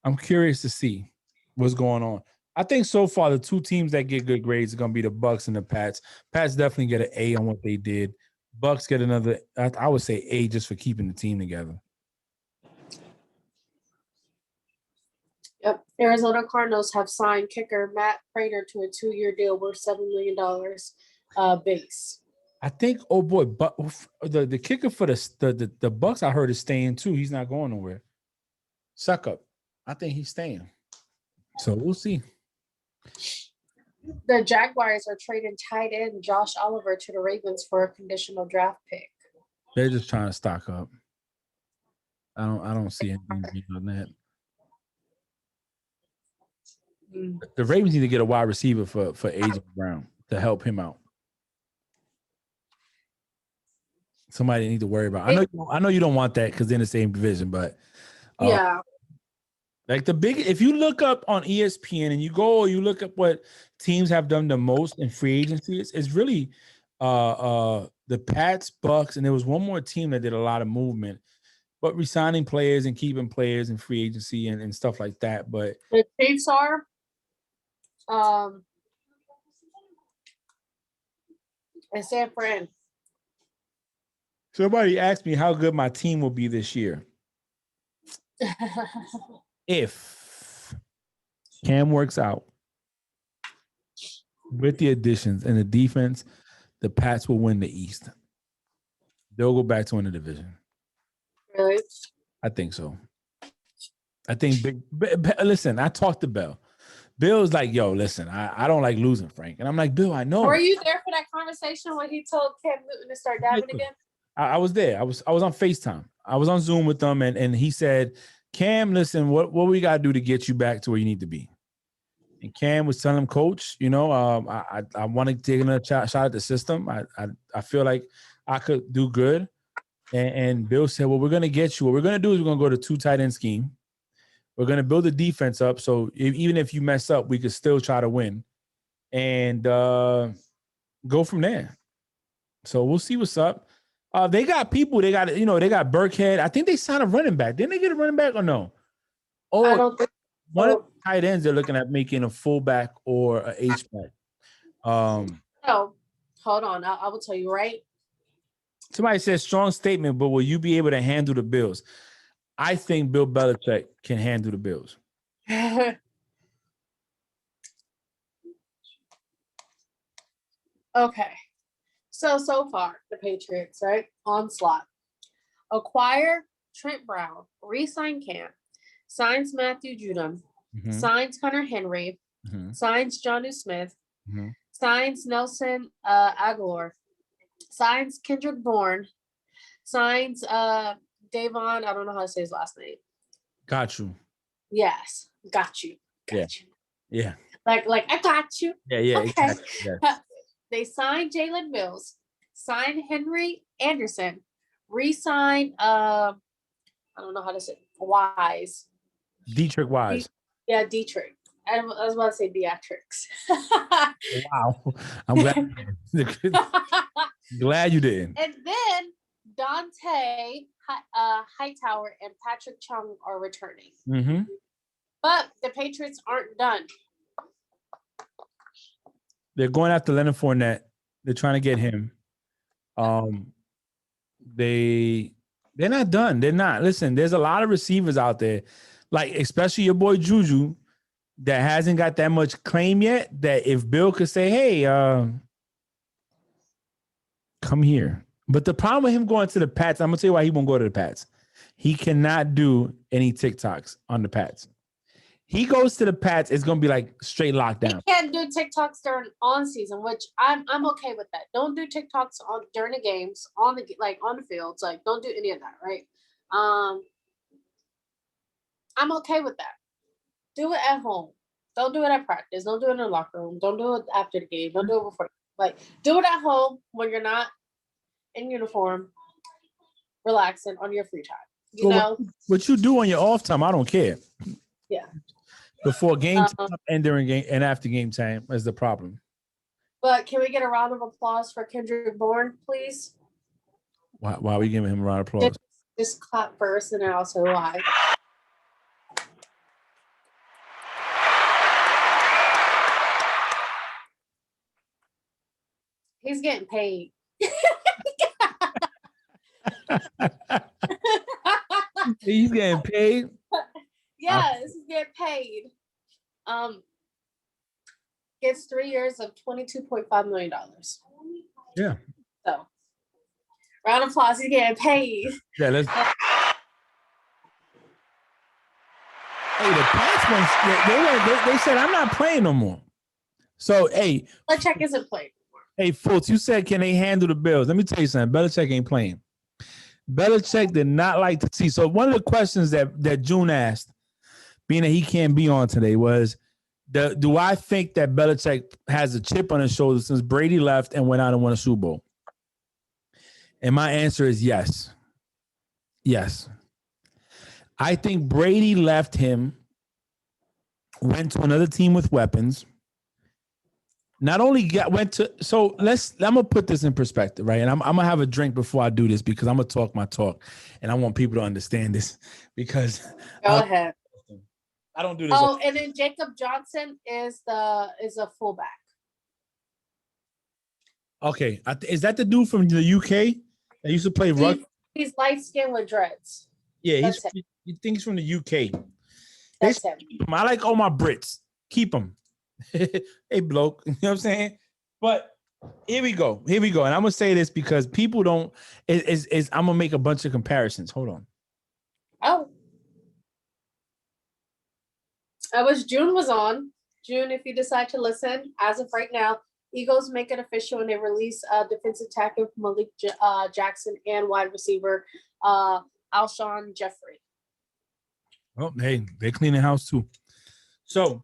Speaker 1: I'm curious to see what's going on. I think so far the 2 teams that get good grades are going to be the Bucs and the Pats. Pats definitely get an A on what they did. Bucs get another, I would say A just for keeping the team together.
Speaker 2: Yep. Arizona Cardinals have signed kicker Matt Prater to a 2-year deal worth $7 million base.
Speaker 1: I think, oh boy, but the kicker for the Bucs I heard is staying too. He's not going nowhere. Suck up. I think he's staying. So we'll see.
Speaker 2: The Jaguars are trading tight end Josh Oliver to the Ravens for a conditional draft pick.
Speaker 1: They're just trying to stock up. I don't see anything on that. The Ravens need to get a wide receiver for AJ Brown to help him out. Somebody need to worry about. I know you don't want that because they're in the same division, but
Speaker 2: yeah.
Speaker 1: Like if you look up on ESPN and you look up what teams have done the most in free agency, it's really the Pats, Bucs, and there was one more team that did a lot of movement, but resigning players and keeping players in free agency and stuff like that. But
Speaker 2: the Chiefs are and San Fran.
Speaker 1: Somebody asked me how good my team will be this year. If Cam works out with the additions and the defense, the Pats will win the East. They'll go back to win the division.
Speaker 2: Really?
Speaker 1: I think so. I think listen, I talked to Bill. Bill's like, yo, listen, I don't like losing, Frank. And I'm like, Bill, I know.
Speaker 2: Were you there for that conversation when he told Cam Newton to start dabbing again?
Speaker 1: I was there. I was on FaceTime. I was on Zoom with them, and he said, Cam, listen, what we got to do to get you back to where you need to be? And Cam was telling him, Coach, I want to take another shot at the system. I feel like I could do good. And Bill said, well, we're going to get you. What we're going to do is we're going to go to 2 tight end scheme. We're going to build the defense up. So even if you mess up, we could still try to win and go from there. So we'll see what's up. They got people. They got Burkhead. I think they signed a running back. Didn't they get a running back or no? Oh,
Speaker 2: I don't think
Speaker 1: one of the tight ends they're looking at making a fullback or a H-back.
Speaker 2: Oh, hold on. I will tell you, right?
Speaker 1: Somebody says strong statement, but will you be able to handle the Bills? I think Bill Belichick can handle the Bills.
Speaker 2: Okay. So far, the Patriots, right? Onslaught. Acquire Trent Brown, re-sign Cam, signs Matthew Judon, signs Hunter Henry, signs Jonnu Smith, signs Nelson Aguilar, signs Kendrick Bourne, signs Davon, I don't know how to say his last name.
Speaker 1: Got you.
Speaker 2: Yes, got you.
Speaker 1: Yeah.
Speaker 2: Like I got you.
Speaker 1: Yeah,
Speaker 2: Okay.
Speaker 1: exactly. Yeah.
Speaker 2: They signed Jalen Mills, signed Henry Anderson, re-signed I don't know how to say Wise.
Speaker 1: Dietrich Wise.
Speaker 2: Yeah, Dietrich. I was about to say Beatrix.
Speaker 1: Wow. I'm glad you didn't.
Speaker 2: And then Dante Hightower and Patrick Chung are returning.
Speaker 1: Mm-hmm.
Speaker 2: But the Patriots aren't done.
Speaker 1: They're going after Leonard Fournette. They're trying to get him. They're not done. They're not. Listen, there's a lot of receivers out there, like especially your boy Juju, that hasn't got that much claim yet. That if Bill could say, "Hey, come here," but the problem with him going to the Pats, I'm gonna tell you why he won't go to the Pats. He cannot do any TikToks on the Pats. He goes to the Pats, it's gonna be like straight lockdown.
Speaker 2: He can't do TikToks during on season, which I'm okay with that. Don't do TikToks during the games on the fields. Like don't do any of that, right? I'm okay with that. Do it at home. Don't do it at practice. Don't do it in the locker room. Don't do it after the game. Don't do it before. Like do it at home when you're not in uniform, relaxing on your free time. You know
Speaker 1: what you do on your off time. I don't care.
Speaker 2: Yeah.
Speaker 1: Before game time and during game and after game time is the problem.
Speaker 2: But can we get a round of applause for Kendrick Bourne, please?
Speaker 1: Why are we giving him a round of applause?
Speaker 2: Just clap first and then also live. He's getting paid.
Speaker 1: He's getting paid.
Speaker 2: Yes, he's getting paid. Gets 3 years of $22.5 million.
Speaker 1: Yeah.
Speaker 2: So, round of applause. He's getting paid.
Speaker 1: Yeah, let's. Hey, the Pats they said I'm not playing no more. So hey,
Speaker 2: Belichick isn't playing anymore.
Speaker 1: Hey, Fultz, you said can they handle the Bills? Let me tell you something. Belichick ain't playing. Belichick did not like to see. So one of the questions that June asked, being that he can't be on today, was do I think that Belichick has a chip on his shoulder since Brady left and went out and won a Super Bowl? And my answer is yes. Yes. I think Brady left him, went to another team with weapons. Not only went to, so I'm gonna put this in perspective, right? And I'm gonna have a drink before I do this because I'm gonna talk my talk, and I want people to understand this because
Speaker 2: Go ahead.
Speaker 1: I don't do this.
Speaker 2: Oh, and then Jacob Johnson is a fullback.
Speaker 1: Okay, is that the dude from the UK that used to play rugby?
Speaker 2: He's light skinned with dreads.
Speaker 1: Yeah, you think he's from the UK.
Speaker 2: That's him.
Speaker 1: I like all my Brits. Keep them. Hey, bloke. You know what I'm saying? But here we go. And I'm gonna say this because people don't. I'm gonna make a bunch of comparisons. Hold on.
Speaker 2: Oh, I wish June was on. June, if you decide to listen, as of right now, Eagles make it official and they release defensive tackle Malik Jackson and wide receiver Alshon Jeffrey.
Speaker 1: Oh, hey, they clean the house too. So,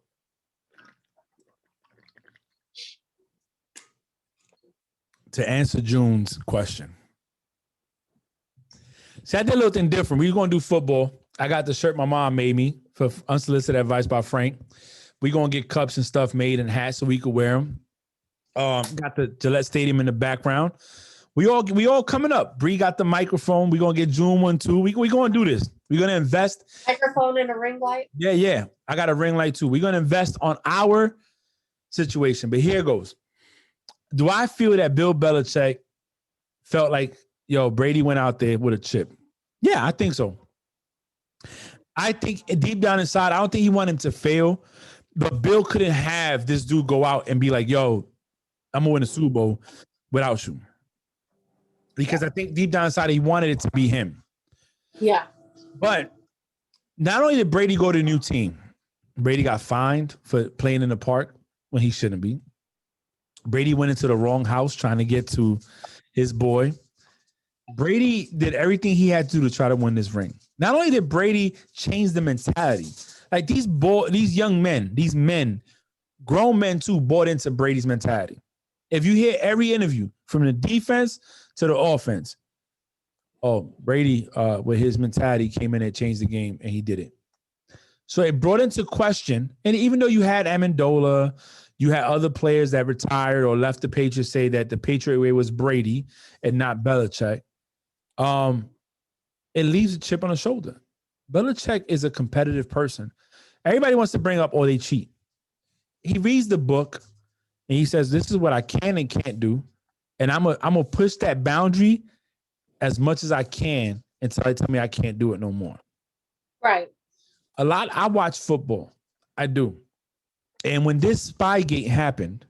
Speaker 1: to answer June's question, see, I did a little thing different. We're going to do football. I got the shirt my mom made me for unsolicited advice by Frank. We're going to get cups and stuff made and hats so we could wear them. Got the Gillette Stadium in the background. We all coming up. Bree got the microphone. We're going to get June one too. We're going to do this. We're going to invest.
Speaker 2: Microphone and a ring light?
Speaker 1: Yeah. I got a ring light too. We're going to invest on our situation. But here goes. Do I feel that Bill Belichick felt like, Brady went out there with a chip? Yeah, I think so. I think deep down inside, I don't think he wanted him to fail. But Bill couldn't have this dude go out and be like, I'm going to win a Super Bowl without you. Because I think deep down inside, he wanted it to be him.
Speaker 2: Yeah.
Speaker 1: But not only did Brady go to a new team, Brady got fined for playing in the park when he shouldn't be. Brady went into the wrong house trying to get to his boy. Brady did everything he had to do to try to win this ring. Not only did Brady change the mentality, like these young men, these men grown men too bought into Brady's mentality. If you hear every interview from the defense to the offense, oh, Brady with his mentality came in and changed the game, and he did it. So it brought into question, and even though you had Amendola, you had other players that retired or left the Patriots say that the Patriot way was Brady and not Belichick, it leaves a chip on the shoulder. Belichick is a competitive person. Everybody wants to bring up, oh, they cheat. He reads the book, and he says, this is what I can and can't do, and I'm gonna push that boundary as much as I can until they tell me I can't do it no more.
Speaker 2: Right.
Speaker 1: I watch football. I do. And when this Spygate happened,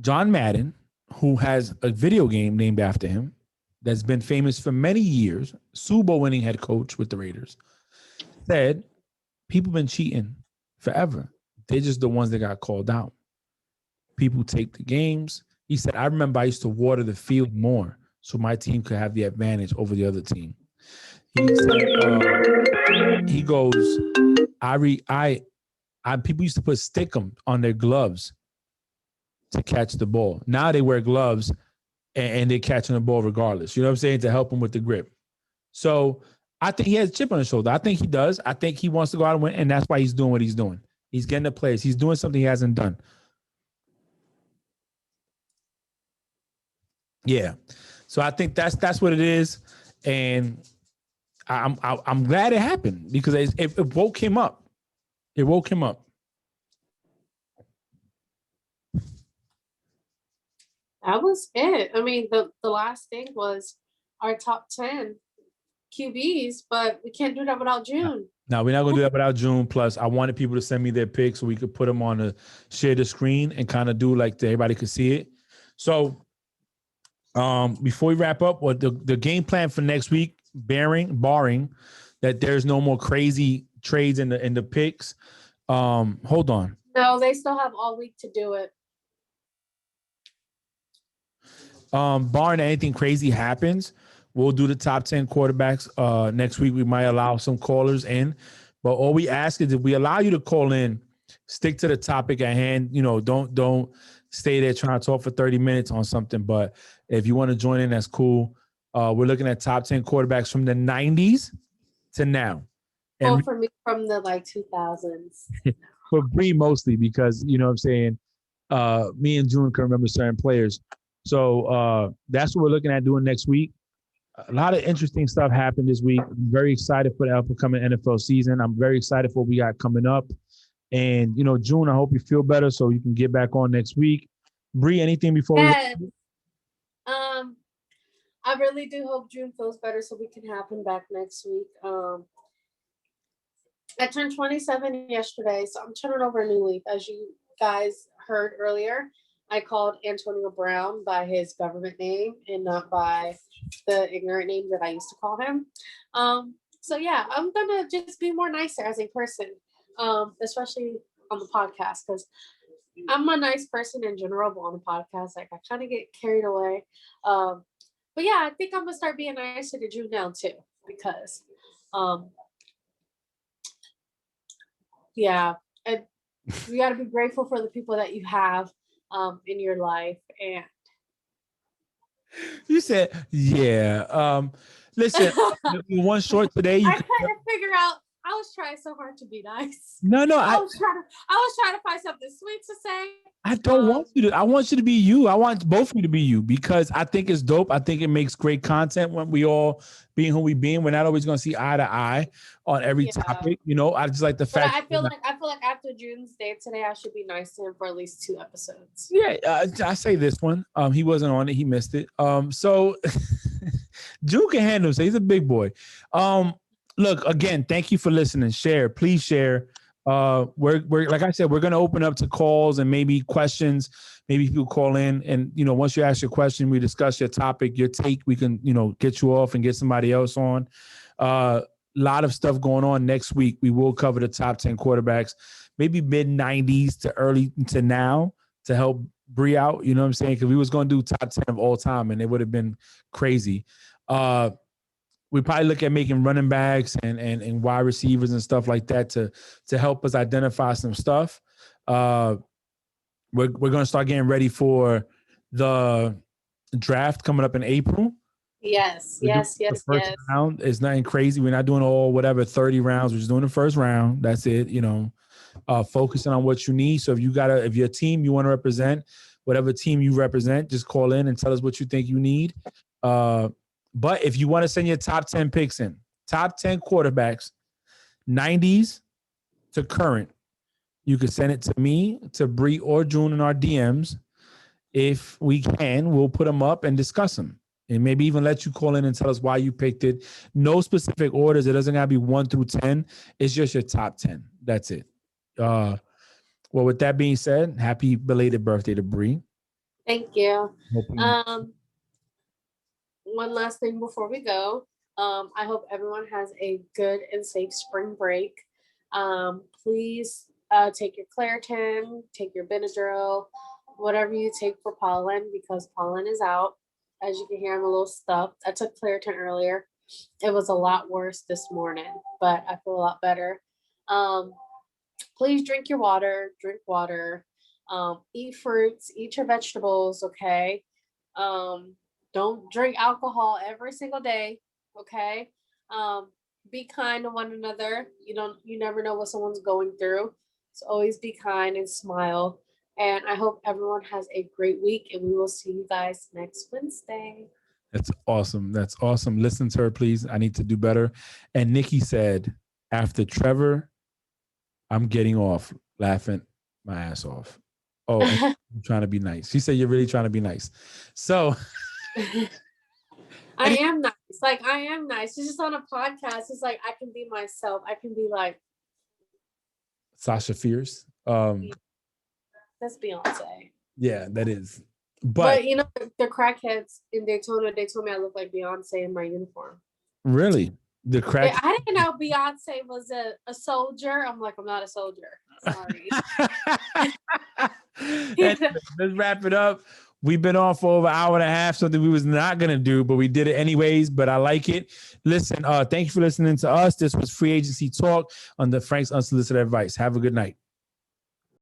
Speaker 1: John Madden, who has a video game named after him, that's been famous for many years, Super Bowl winning head coach with the Raiders, said people been cheating forever. They're just the ones that got called out. People take the games. He said, I remember I used to water the field more so my team could have the advantage over the other team. He said, he goes, people used to put stickum on their gloves to catch the ball. Now they wear gloves and they're catching the ball regardless. You know what I'm saying? To help him with the grip. So I think he has a chip on his shoulder. I think he does. I think he wants to go out and win, and that's why he's doing what he's doing. He's getting the players. He's doing something he hasn't done. Yeah. So I think that's what it is. And I'm glad it happened because it woke him up. It woke him up.
Speaker 2: That was it. I mean, the last thing was our top 10 QBs, but we can't do that without June.
Speaker 1: No, we're not going to do that without June. Plus, I wanted people to send me their picks so we could put them on the share the screen and kind of do like everybody could see it. So before we wrap up, the game plan for next week, barring that there's no more crazy trades in the picks. Hold on.
Speaker 2: No, they still have all week to do it.
Speaker 1: Barring anything crazy happens, we'll do the top 10 quarterbacks next week. We might allow some callers in, but all we ask is if we allow you to call in, stick to the topic at hand. You know, don't stay there trying to talk for 30 minutes on something. But if you want to join in, that's cool. We're looking at top 10 quarterbacks from the 90s to now. And
Speaker 2: for me, from the 2000s.
Speaker 1: For Bree mostly, because you know what I'm saying, me and June can remember certain players. So that's what we're looking at doing next week. A lot of interesting stuff happened this week. I'm very excited for the upcoming NFL season. I'm very excited for what we got coming up. And, you know, June, I hope you feel better so you can get back on next week. Bree, anything before
Speaker 2: yes. I really do hope June feels better so we can have him back next week. I turned 27 yesterday, so I'm turning over a new leaf. As you guys heard earlier, I called Antonio Brown by his government name and not by the ignorant name that I used to call him. So yeah, I'm gonna just be more nicer as a person, especially on the podcast, because I'm a nice person in general, but on the podcast, I kind of get carried away. But yeah, I think I'm gonna start being nicer to Drew now too, because yeah, and you got to be grateful for the people that you have in your life. And
Speaker 1: you said, yeah. Listen, one short today.
Speaker 2: I couldn't figure out. I was trying so hard to be nice.
Speaker 1: No,
Speaker 2: I was trying to find something sweet to say.
Speaker 1: I don't want you to. I want you to be you. I want both of you to be you because I think it's dope. I think it makes great content when we all being who we being. We're not always going to see eye to eye on every topic. You know, I just like the fact.
Speaker 2: I feel like after June's day today, I should be nice to him for at least 2 episodes.
Speaker 1: Yeah, I say this one. He wasn't on it. He missed it. So June can handle it. So he's a big boy. Look, again, thank you for listening. Share, please share. We're like I said, we're going to open up to calls and maybe questions. Maybe people call in and, you know, once you ask your question, we discuss your topic, your take, we can, you know, get you off and get somebody else on. Lot of stuff going on next week. We will cover the top 10 quarterbacks, maybe mid 90s to early to now to help Bree out. You know what I'm saying? Cause we was going to do top 10 of all time and it would have been crazy. we probably look at making running backs and wide receivers and stuff like that to help us identify some stuff. We're going to start getting ready for the draft coming up in April.
Speaker 2: Yes,
Speaker 1: We're doing
Speaker 2: yes,
Speaker 1: the
Speaker 2: yes,
Speaker 1: first
Speaker 2: yes.
Speaker 1: round. It's nothing crazy. We're not doing all whatever 30 rounds. We're just doing the first round. That's it. You know, focusing on what you need. So if your team you want to represent, whatever team you represent, just call in and tell us what you think you need. But if you want to send your top 10 picks in, top 10 quarterbacks, 90s to current, you can send it to me, to Bree or June in our DMs. If we can, we'll put them up and discuss them. And maybe even let you call in and tell us why you picked it. No specific orders. It doesn't got to be 1 through 10. It's just your top 10. That's it. Well, with that being said, happy belated birthday to Bree.
Speaker 2: Thank you. One last thing before we go. I hope everyone has a good and safe spring break. Please take your Claritin, take your Benadryl, whatever you take for pollen, because pollen is out. As you can hear, I'm a little stuffed. I took Claritin earlier. It was a lot worse this morning, but I feel a lot better. Please drink your water, eat fruits, eat your vegetables, okay? Don't drink alcohol every single day, okay? Be kind to one another. You never know what someone's going through. So always be kind and smile. And I hope everyone has a great week, and we will see you guys next Wednesday.
Speaker 1: That's awesome. That's awesome. Listen to her, please. I need to do better. And Nikki said, after Trevor, I'm getting off laughing my ass off. Oh, and I'm trying to be nice. She said, you're really trying to be nice. So
Speaker 2: I am nice. Like, I am nice. It's just on a podcast. It's like I can be myself. I can be like
Speaker 1: Sasha Fierce.
Speaker 2: That's Beyonce.
Speaker 1: Yeah, that is.
Speaker 2: But you know, the crackheads in Daytona, they told me I look like Beyonce in my uniform.
Speaker 1: Really? The crack.
Speaker 2: I didn't know Beyonce was a soldier. I'm like, I'm not a soldier. Sorry.
Speaker 1: Let's wrap it up. We've been on for over an hour and a half, something we was not going to do, but we did it anyways, but I like it. Listen, thank you for listening to us. This was Free Agency Talk on the Frank's Unsolicited Advice. Have a good night.